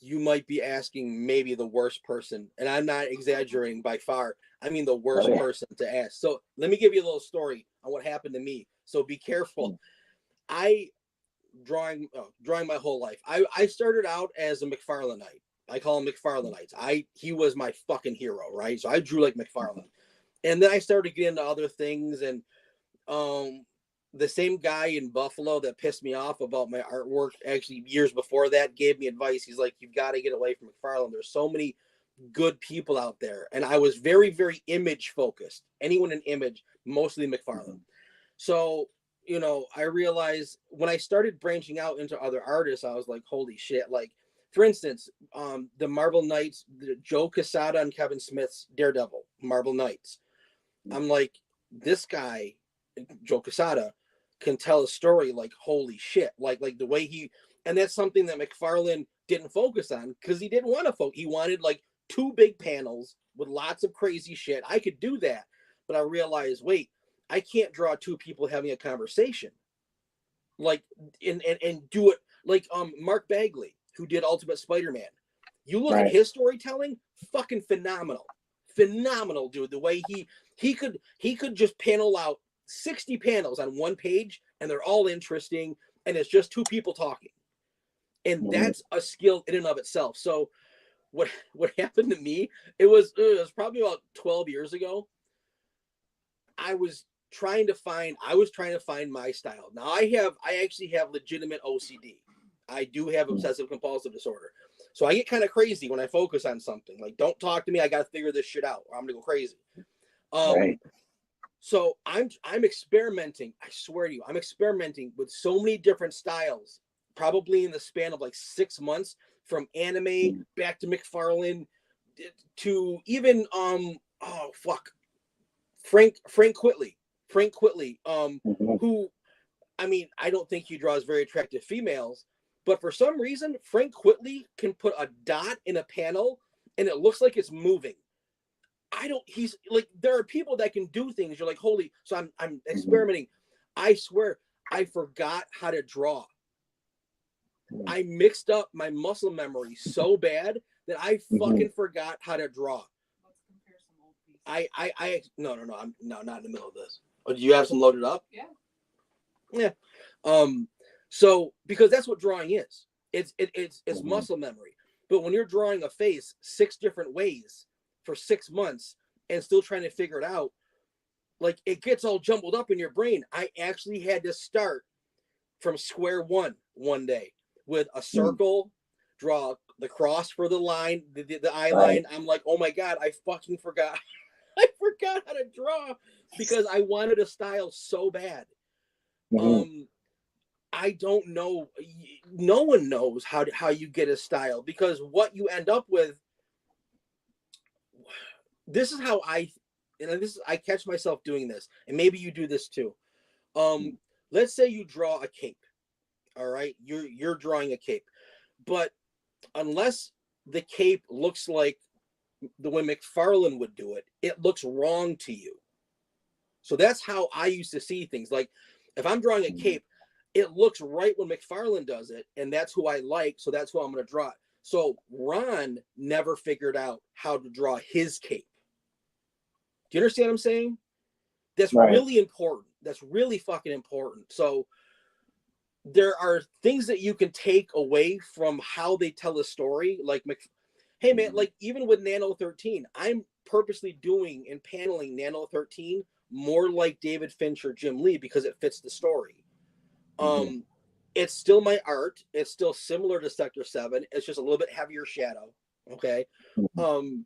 You might be asking maybe the worst person, and I'm not exaggerating by far. I mean, the worst person to ask. So let me give you a little story on what happened to me. So be careful. Drawing my whole life. I started out as a McFarlaneite. I call him McFarlaneite. He was my fucking hero, right? So I drew like McFarlane. And then I started getting into other things, and the same guy in Buffalo that pissed me off about my artwork, actually years before that, gave me advice. He's like, you've got to get away from McFarlane. There's so many good people out there. And I was very, very image focused. Anyone in image, mostly McFarlane. So, I realized when I started branching out into other artists, I was like, holy shit. Like, for instance, the Marvel Knights, Joe Quesada and Kevin Smith's Daredevil, Marvel Knights. I'm like, this guy, Joe Quesada, can tell a story like holy shit, like the way and that's something that McFarlane didn't focus on because he didn't want to focus. He wanted like 2 big panels with lots of crazy shit. I could do that, but I realized, wait, I can't draw 2 people having a conversation, like and do it like Mark Bagley, who did Ultimate Spider-Man. You look at his storytelling, fucking phenomenal, dude. The way he could just panel out 60 panels on one page, and they're all interesting, and it's just 2 people talking, and that's a skill in and of itself. So what happened to me, it was probably about 12 years ago. I was trying to find my style. Now I actually have legitimate OCD. I do have obsessive compulsive disorder, so I get kind of crazy when I focus on something. Like, don't talk to me, I got to figure this shit out, or I'm gonna go crazy. So I'm experimenting. I swear to you, I'm experimenting with so many different styles, probably in the span of like 6 months, from anime back to McFarlane to even Frank Quitely, who, I mean, I don't think he draws very attractive females, but for some reason Frank Quitely can put a dot in a panel and it looks like it's moving. He's like, there are people that can do things. You're like, holy, so I'm experimenting. I swear, I forgot how to draw. I mixed up my muscle memory so bad that I fucking forgot how to draw. Let's compare some old pieces. No, I'm not in the middle of this. Oh, do you have some loaded up? Yeah. So because that's what drawing is. It's muscle memory. But when you're drawing a face 6 different ways for 6 months and still trying to figure it out, like it gets all jumbled up in your brain. I actually had to start from square one day with a circle, draw the cross for the line, the eye line. I'm like, oh my God, I fucking forgot. I forgot how to draw because I wanted a style so bad. I don't know. No one knows how you get a style, because what you end up with, this is how I catch myself doing this, and maybe you do this too. Let's say you draw a cape. All right, you're drawing a cape, but unless the cape looks like the way McFarlane would do it, it looks wrong to you. So that's how I used to see things. Like if I'm drawing a cape, it looks right when McFarlane does it, and that's who I like, so that's who I'm going to draw. So Ron never figured out how to draw his cape. Do you understand what I'm saying? That's really important. That's really fucking important. So there are things that you can take away from how they tell a story. Like, hey man, like even with Nano 13, I'm purposely doing and paneling Nano 13 more like David Finch or Jim Lee because it fits the story. It's still my art. It's still similar to Sector 7. It's just a little bit heavier shadow. Okay. And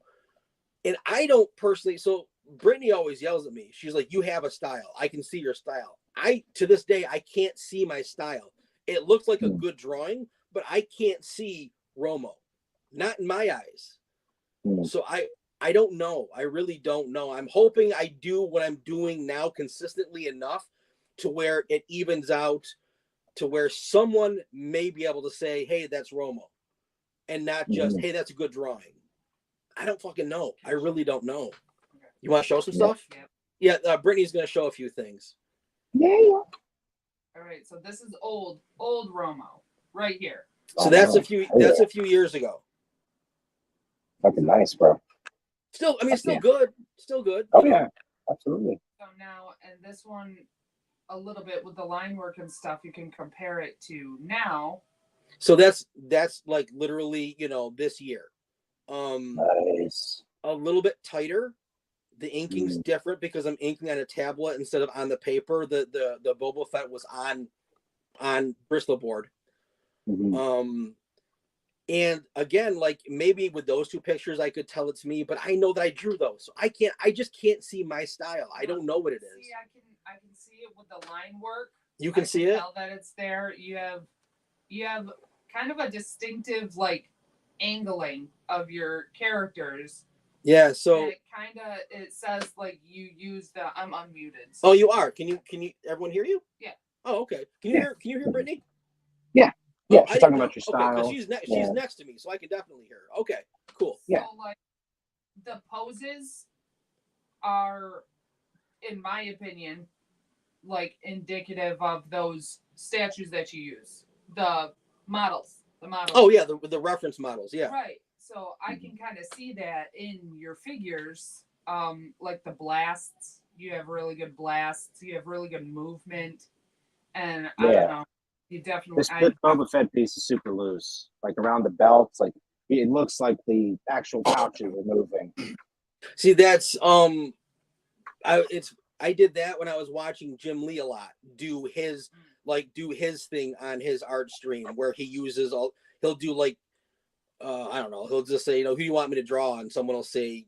I don't personally, so Brittany always yells at me. She's like, you have a style. I can see your style. To this day, I can't see my style. It looks like a good drawing, but I can't see Romo. Not in my eyes. So I don't know. I really don't know. I'm hoping I do what I'm doing now consistently enough to where it evens out, to where someone may be able to say, hey, that's Romo, and not just, hey, that's a good drawing. I don't fucking know. I really don't know. You want to show some stuff? Yeah. Brittany's going to show a few things. Yeah. All right. So this is old Romo right here. So that's a few years ago. Fucking nice, bro. Still, I mean, still good. Still good. Oh yeah, absolutely. So now, and this one, a little bit with the line work and stuff, you can compare it to now. So that's like literally, this year. Nice. A little bit tighter. The inking's different because I'm inking on a tablet instead of on the paper. The Boba Fett was on Bristol board. And again, like maybe with those 2 pictures, I could tell it's me, but I know that I drew those, so I just can't see my style. I don't know what it is. I can see it with the line work. You can see it. Tell that it's there. You have kind of a distinctive like angling of your characters. Yeah. So it says like you use the. I'm unmuted. So. Oh, you are. Can you? Everyone hear you? Yeah. Oh, okay. Can you hear Brittany? Yeah. Yeah, she's talking about your style. Okay, because she's next to me, so I can definitely hear her. Okay, cool. Yeah. So, like, the poses are, in my opinion, like, indicative of those statues that you use. The models. Oh, yeah, the reference models, yeah. Right. So, I can kind of see that in your figures. Like, the blasts. You have really good blasts. You have really good movement. And, I don't know. You definitely. This Boba Fett piece is super loose, like around the belt. Like it looks like the actual pouches are moving. See, that's I did that when I was watching Jim Lee a lot. Do his thing on his art stream where he uses he'll do like I don't know. He'll just say, who do you want me to draw, and someone will say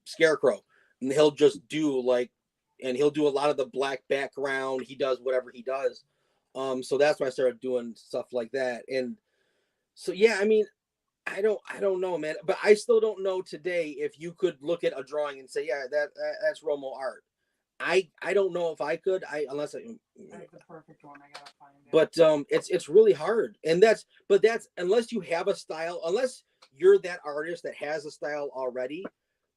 Scarecrow, and he'll just do he'll do a lot of the black background. He does whatever he does. So that's why I started doing stuff like that. And so, yeah, I mean, I don't know, man, but I still don't know today if you could look at a drawing and say, yeah, that's Romo art. I don't know if I could, unless I the perfect one. I gotta find it. But it's really hard. And that's unless you have a style, unless you're that artist that has a style already,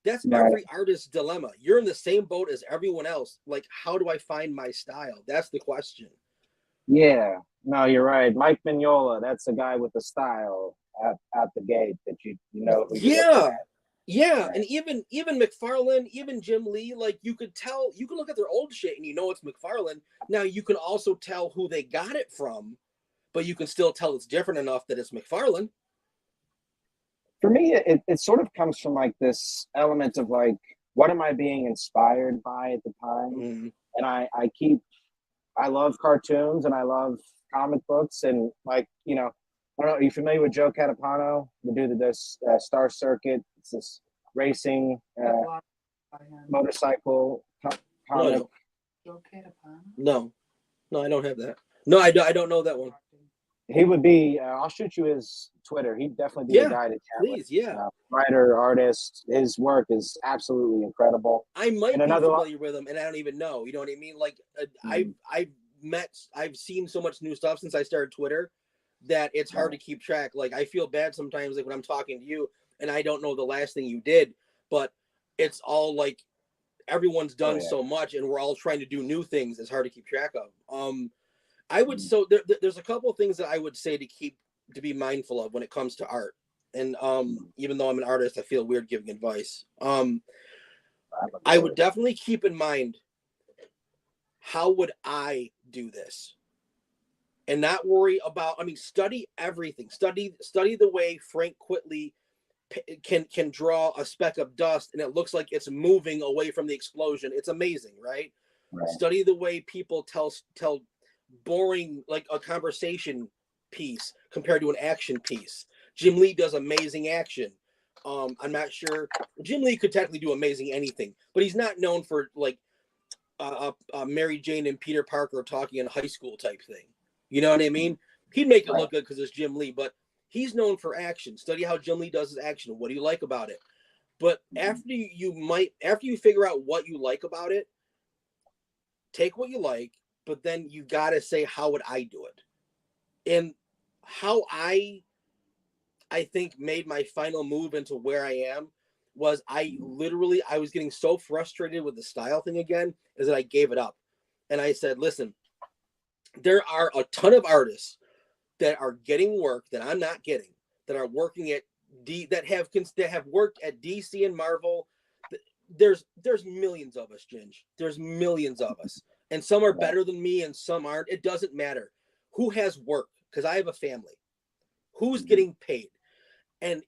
that's every artist's dilemma. You're in the same boat as everyone else. Like, how do I find my style? That's the question. Yeah, no, you're right. Mike Mignola, that's the guy with the style at the gate that you know. Yeah, and even McFarlane, even Jim Lee, like you could tell, you can look at their old shit and it's McFarlane. Now you can also tell who they got it from, but you can still tell it's different enough that it's McFarlane. For me, it sort of comes from like this element of like, what am I being inspired by at the time? Mm-hmm. And I love cartoons and I love comic books, and like, you know, I don't know, are you familiar with Joe Catapano, the dude that does Star Circuit? It's this racing motorcycle comic. No, I don't have that. No, I don't know that one. He would be, I'll shoot you his Twitter. He'd definitely be the guy to chat please, with. Writer, artist, his work is absolutely incredible. I might be familiar with him, and I don't even know. You know what I mean? Like, I've seen so much new stuff since I started Twitter that it's hard to keep track. Like, I feel bad sometimes, like when I'm talking to you, and I don't know the last thing you did, but it's all like everyone's done so much, and we're all trying to do new things. It's hard to keep track of. I would there's a couple of things that I would say to be mindful of when it comes to art. And even though I'm an artist, I feel weird giving advice. I would definitely keep in mind, how would I do this? And not worry about, study everything. Study the way Frank Quitely can draw a speck of dust and it looks like it's moving away from the explosion. It's amazing, right? Study the way people tell boring, like a conversation piece compared to an action piece. Jim Lee does amazing action. I'm not sure Jim Lee could technically do amazing anything, but he's not known for like Mary Jane and Peter Parker talking in high school type thing. You know what I mean? He'd make it look good because it's Jim Lee, but he's known for action. Study how Jim Lee does his action. What do you like about it? But after you figure out what you like about it, take what you like, but then you got to say, how would I do it? And how I think made my final move into where I am was I was getting so frustrated with the style thing again, is that I gave it up. And I said, listen, there are a ton of artists that are getting work that I'm not getting, that are working at that have worked at DC and Marvel. There's millions of us, Ginge. There's millions of us. And some are better than me and some aren't. It doesn't matter. Who has work? Because I have a family. Who's getting paid? And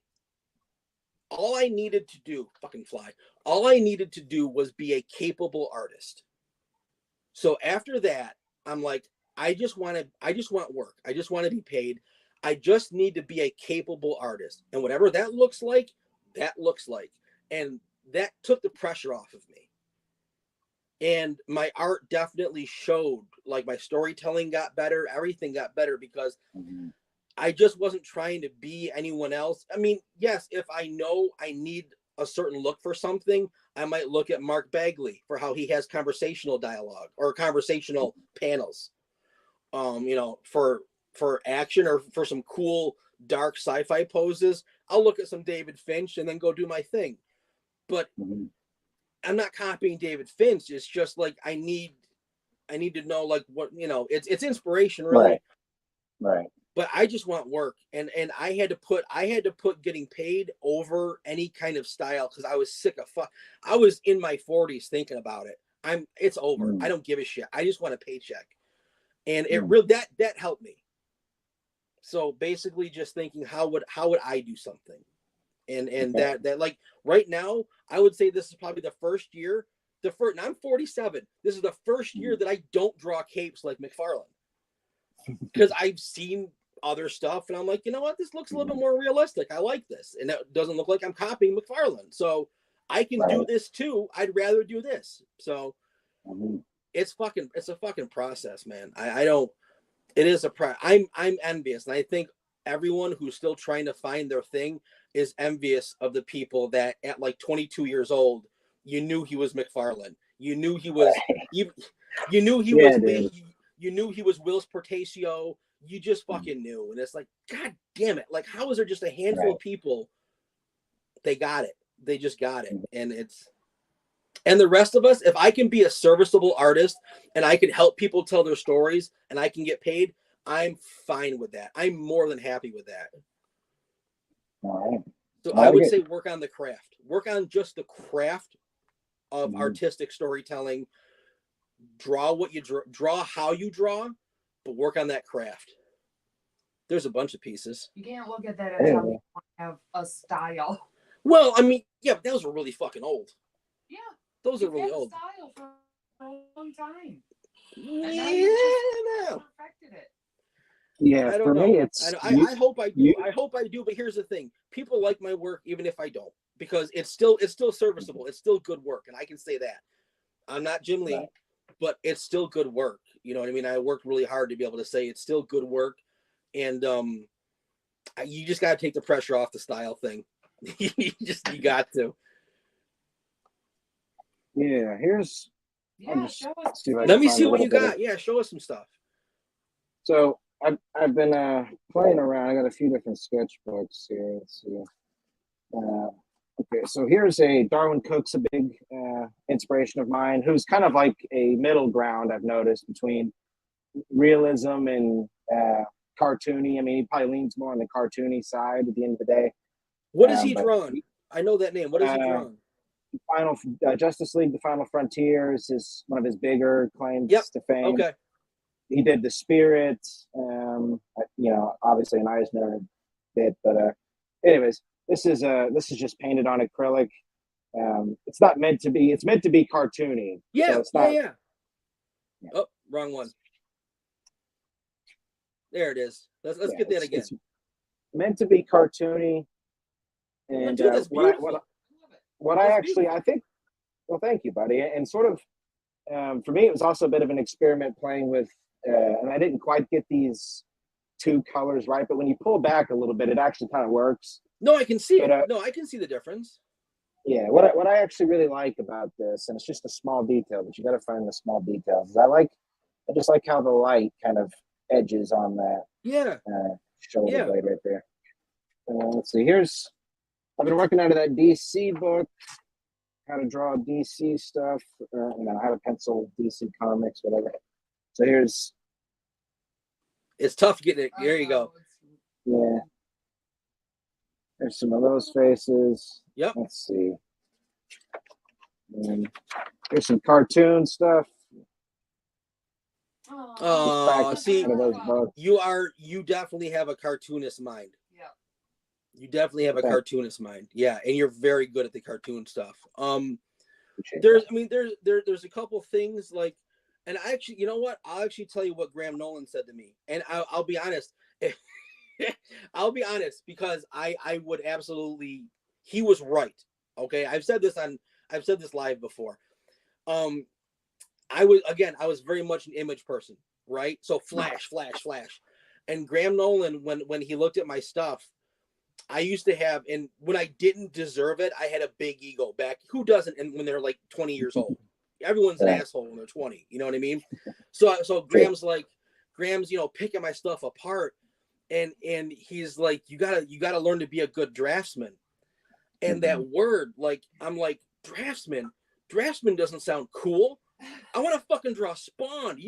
all I needed to do, all I needed to do was be a capable artist. So after that, I'm like, I just want work. I just want to be paid. I just need to be a capable artist. And whatever that looks like, that looks like. And that took the pressure off of me. And my art definitely showed, like my storytelling got better. Everything got better because I just wasn't trying to be anyone else. I mean, yes, if I know I need a certain look for something, I might look at Mark Bagley for how he has conversational dialogue or conversational panels. For action or for some cool dark sci-fi poses, I'll look at some David Finch and then go do my thing. But I'm not copying David Finch. It's just like I need to know, like, what, it's inspiration, really. Right. But I just want work, and I had to put getting paid over any kind of style because I was sick of I was in my 40s thinking about it. It's over. I don't give a shit. I just want a paycheck, and it really that helped me. So basically, just thinking how would I do something, and that like right now, I would say this is probably the first year. And I'm 47. This is the first year that I don't draw capes like McFarlane, because I've seen other stuff and I'm like, you know what, this looks a little bit more realistic. I like this, and it doesn't look like I'm copying McFarlane, so I can do this too. I'd rather do this. So it's a fucking process, man. I'm envious, and I think everyone who's still trying to find their thing is envious of the people that at like 22 years old, you knew he was McFarlane. You knew he was you knew he was you knew he was Will's Portacio. You just fucking knew. And it's like, God damn it. Like, how is there just a handful of people? They got it. They just got it. And the rest of us, if I can be a serviceable artist and I can help people tell their stories and I can get paid, I'm fine with that. I'm more than happy with that. All right. So I would say work on the craft. Work on just the craft of artistic storytelling. Draw what you draw how you draw, but work on that craft. There's a bunch of pieces. You can't look at that as how you want have a style. Well, I mean, yeah, but those were really fucking old. Yeah. Those are You've really had old. style for a long time. Yeah, And now you just perfected it. Yeah, I for don't know. me, it's I hope I do. I hope I do. But here's the thing: people like my work even if I don't, because it's still serviceable. It's still good work, and I can say that. I'm not Jim Lee, Right. but it's still good work. You know what I mean? I worked really hard to be able to say it's still good work, and you just got to take the pressure off the style thing. you got to. Yeah, here's. Yeah, just show us. see if I Let can me find see a what you little bit got. Yeah, show us some stuff. So I've been playing around. I got a few different sketchbooks here. Let's see. Okay, so here's Darwin Cook's a big inspiration of mine, who's kind of like a middle ground, I've noticed, between realism and cartoony. I mean, he probably leans more on the cartoony side at the end of the day. What is he But drawn? I know that name. What is he drawn? Final Justice League: The Final Frontiers is one of his bigger claims to fame. Okay. He did The Spirit, obviously an Eisner bit, but anyways, this is just painted on acrylic. It's not meant to be. It's meant to be cartoony. Yeah, so it's not, yeah. Oh, wrong one. There it is. Let's get that again. It's meant to be cartoony, and dude, that's beautiful. what I actually I think. Well, thank you, buddy. And sort of for me, it was also a bit of an experiment playing with, and I didn't quite get these two colors right. But when you pull back a little bit, it actually kind of works. No, I can see it. No, I can see the difference. Yeah, what I actually really like about this, and it's just a small detail, but you got to find the small details. Is I just like how the light kind of edges on that. Yeah. Shoulder blade right there. Let's see. I've been working out of that DC book, how to draw DC stuff, how to pencil DC comics, whatever. So it's tough getting it. There you go. Yeah. There's some of those faces. Yep. Let's see. And here's some cartoon stuff. See, you definitely have a cartoonist mind. Yeah. You definitely have a cartoonist mind. Yeah, and you're very good at the cartoon stuff. There's a couple things like, and I actually, you know what? I'll actually tell you what Graham Nolan said to me, and I'll be honest. I'll be honest, because I would absolutely. He was right. Okay, I've said this live before. I was very much an image person, right? So flash. And Graham Nolan, when he looked at my stuff, I used to have, and when I didn't deserve it, I had a big ego back. Who doesn't? And when they're like 20 years old, everyone's an asshole when they're 20. You know what I mean? So Graham's picking my stuff apart, and he's like, you gotta learn to be a good draftsman. And that word, like, I'm like, draftsman doesn't sound cool. I want to fucking draw Spawn.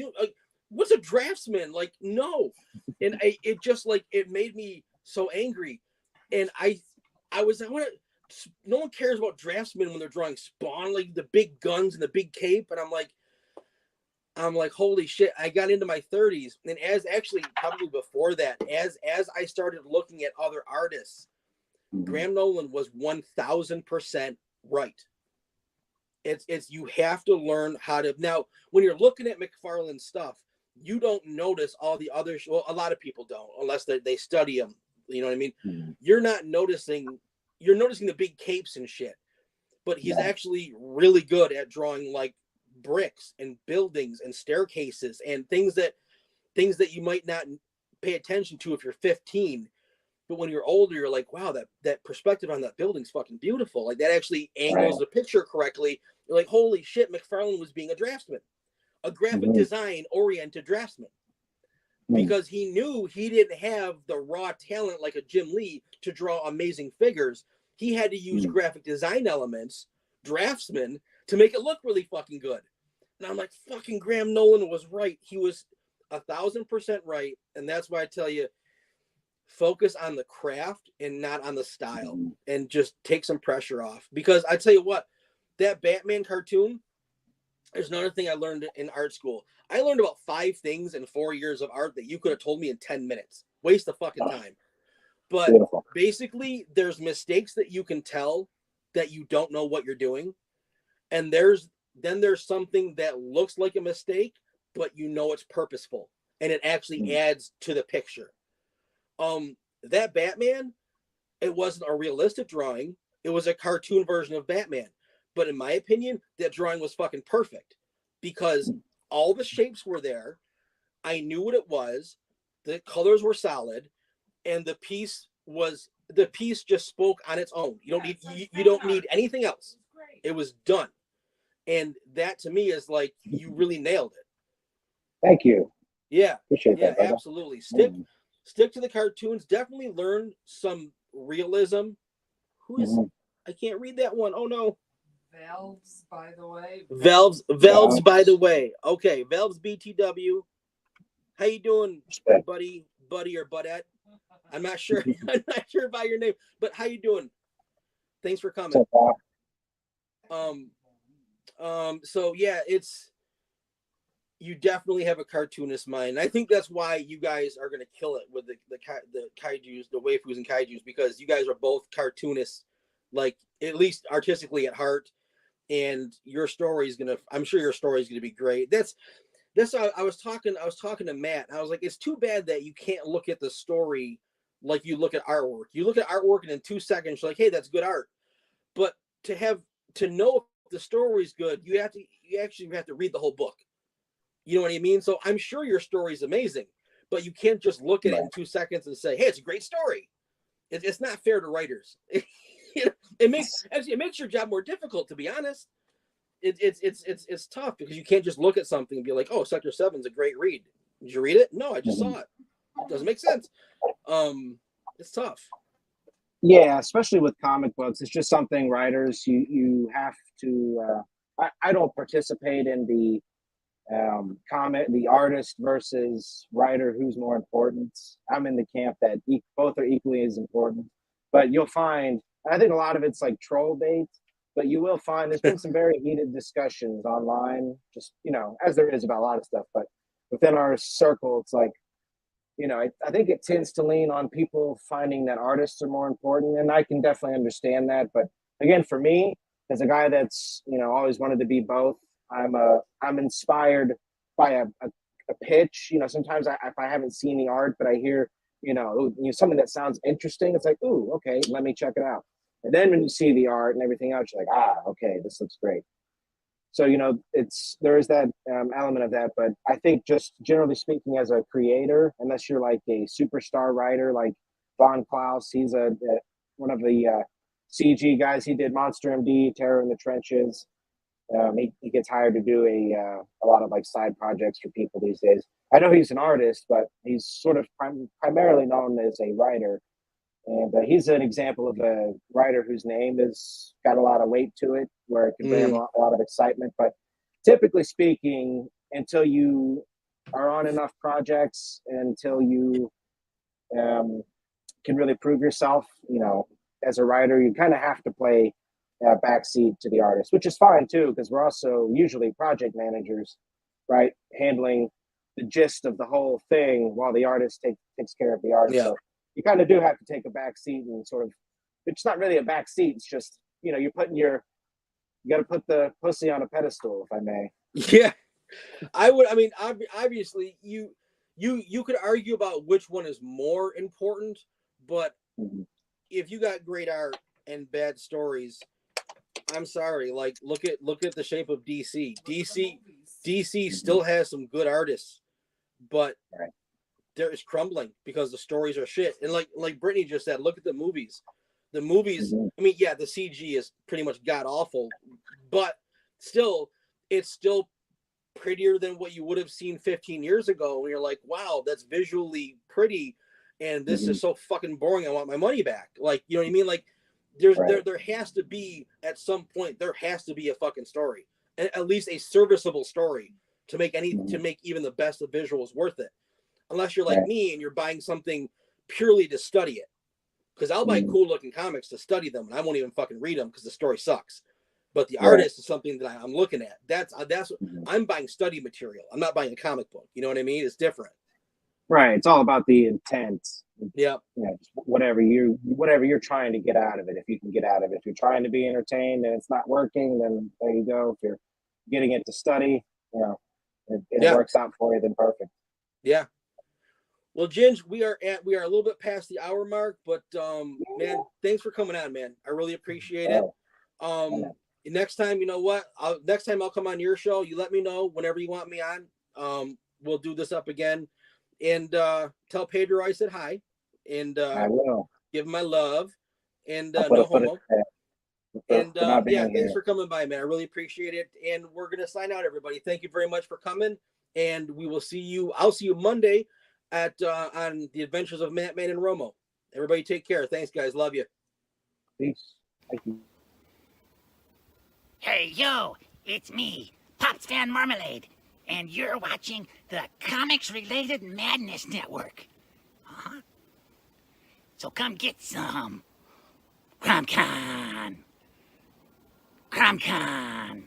What's a draftsman? Like, no. And it made me so angry. And no one cares about draftsmen when they're drawing Spawn, like the big guns and the big cape. And I'm like, holy shit. I got into my 30s. And probably before that, as I started looking at other artists, Graham Nolan was 1000% right. It's you have to learn how to. Now, when you're looking at McFarlane's stuff, you don't notice all the other. Well, a lot of people don't, unless they study him. You know what I mean? Mm-hmm. You're noticing the big capes and shit. But he's actually really good at drawing like bricks and buildings and staircases and things that you might not pay attention to if you're 15. But when you're older, you're like, wow, that perspective on that building's fucking beautiful. Like, that actually angles the picture correctly. You're like, holy shit, McFarlane was being a draftsman, a graphic design oriented draftsman, because he knew he didn't have the raw talent like a Jim Lee to draw amazing figures. He had to use graphic design elements, draftsman, to make it look really fucking good. And I'm like, fucking Graham Nolan was right. He was 1000% right. And that's why I tell you, focus on the craft and not on the style, and just take some pressure off. Because I tell you what, that Batman cartoon, there's another thing I learned in art school. I learned about 5 things in 4 years of art that you could have told me in 10 minutes. Waste of fucking time. But basically there's mistakes that you can tell that you don't know what you're doing, and there's something that looks like a mistake, but you know it's purposeful and it actually adds to the picture. That Batman, it wasn't a realistic drawing. It was a cartoon version of Batman. But in my opinion, that drawing was fucking perfect because all the shapes were there. I knew what it was. The colors were solid, and the piece just spoke on its own. You don't need anything else. It was done. And that to me is like, you really nailed it. Thank you. Yeah. Appreciate that, brother. Absolutely. Stick to the cartoons. Definitely learn some realism. Who is I can't read that one. Oh no. Valves, by the way. Valves, by the way. Okay, Valves BTW. How you doing, buddy or budette? I'm not sure. I'm not sure about your name, but how you doing? Thanks for coming. So yeah, you definitely have a cartoonist mind. I think that's why you guys are gonna kill it with the kaijus, the waifus and kaijus, because you guys are both cartoonists, like at least artistically at heart. And your story is I'm sure your story is gonna be great. That's how I was talking to Matt. I was like, it's too bad that you can't look at the story like you look at artwork. You look at artwork and in 2 seconds you're like, hey, that's good art. But to know if the story's good, you actually have to read the whole book. You know what I mean? So I'm sure your story is amazing, but you can't just look at it in 2 seconds and say, hey, it's a great story. It's not fair to writers. It makes your job more difficult, to be honest. It's tough because you can't just look at something and be like, oh, Sector 7's a great read. Did you read it? No, I just saw it. It doesn't make sense. It's tough. Yeah, especially with comic books. It's just something writers, you have to I don't participate in the the artist versus writer, who's more important. I'm in the camp that both are equally as important. But you'll find, I think a lot of it's like troll bait, but you will find there's been some very heated discussions online, just, as there is about a lot of stuff. But within our circle, it's like, I think it tends to lean on people finding that artists are more important. And I can definitely understand that. But again, for me, as a guy that's, always wanted to be both, I'm inspired by a pitch. Sometimes if I haven't seen the art, but I hear, something that sounds interesting, it's like, ooh, okay, let me check it out. And then when you see the art and everything else, you're like, okay, this looks great. So, there is that element of that. But I think just generally speaking, as a creator, unless you're like a superstar writer like Von Klaus, he's one of the CG guys. He did Monster MD, Terror in the Trenches. He gets hired to do a lot of like side projects for people these days. I know he's an artist, but he's sort of primarily known as a writer. And he's an example of a writer whose name has got a lot of weight to it, where it can bring a lot of excitement. But typically speaking, until you are on enough projects, until you can really prove yourself, as a writer, you kind of have to play backseat to the artist, which is fine too, because we're also usually project managers, right? Handling the gist of the whole thing while the artist takes care of the art. Yeah. So you kind of do have to take a back seat and sort of, it's not really a back seat. It's just, you got to put the pussy on a pedestal, if I may. Yeah. Obviously you could argue about which one is more important, but if you got great art and bad stories, I'm sorry, like look at the shape of DC. DC still has some good artists, but there is crumbling because the stories are shit. And like Brittany just said, look at the movies. The movies, I mean, yeah, the CG is pretty much god awful, but still, it's still prettier than what you would have seen 15 years ago. And you're like, wow, that's visually pretty, and this is so fucking boring. I want my money back. Like, you know what I mean? Like, there has to be, at some point, there has to be a fucking story, at least a serviceable story to make even the best of visuals worth it. Unless you're like me and you're buying something purely to study it. Because I'll buy cool looking comics to study them, and I won't even fucking read them because the story sucks. But the artist is something that I'm looking at. That's I'm buying study material. I'm not buying a comic book. You know what I mean? It's different. Right. It's all about the intent. Yeah. You know, just whatever you're trying to get out of it, if you can get out of it. If you're trying to be entertained and it's not working, then there you go. If you're getting it to study, you know, it works out for you, then perfect. Yeah. Well, Ginge, we are a little bit past the hour mark, but man, thanks for coming on, man. I really appreciate it. Next time, you know what? Next time I'll come on your show. You let me know whenever you want me on. We'll do this up again, and tell Pedro I said hi, and I will give him my love, and no homo. And yeah, thanks for coming by, man. I really appreciate it. And we're gonna sign out, everybody. Thank you very much for coming, and we will see you. I'll see you Monday at on the Adventures of Man and Romo. Everybody, take care. Thanks, guys. Love you. Peace. Thank you. Hey, yo, it's me, Pops Fan Marmalade, and you're watching the Comics-Related Madness Network. Uh-huh. So come get some. CromCon. CromCon.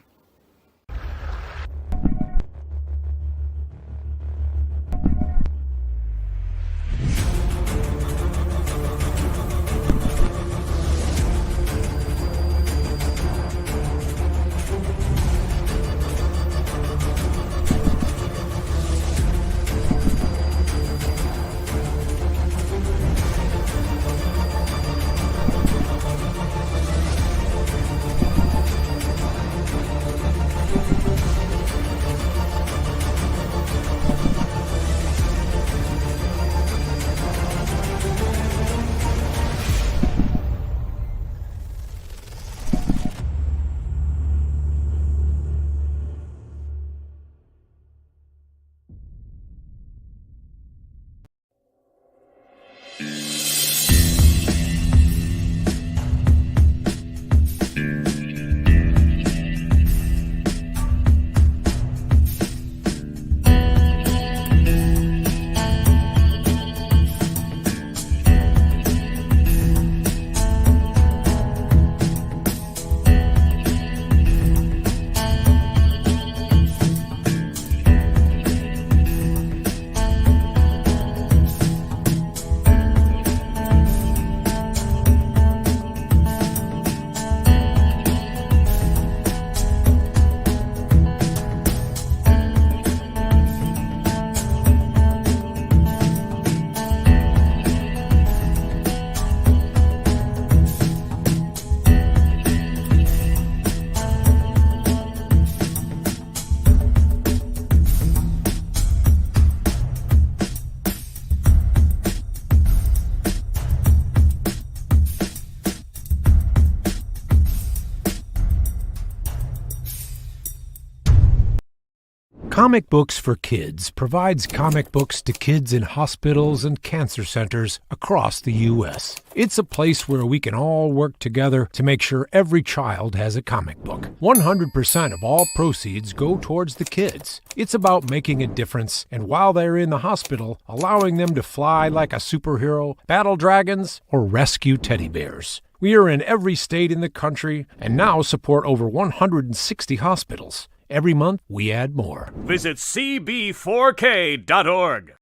Comic Books for Kids provides comic books to kids in hospitals and cancer centers across the U.S. It's a place where we can all work together to make sure every child has a comic book. 100% of all proceeds go towards the kids. It's about making a difference, and while they're in the hospital, allowing them to fly like a superhero, battle dragons, or rescue teddy bears. We are in every state in the country and now support over 160 hospitals. Every month, we add more. Visit cb4k.org.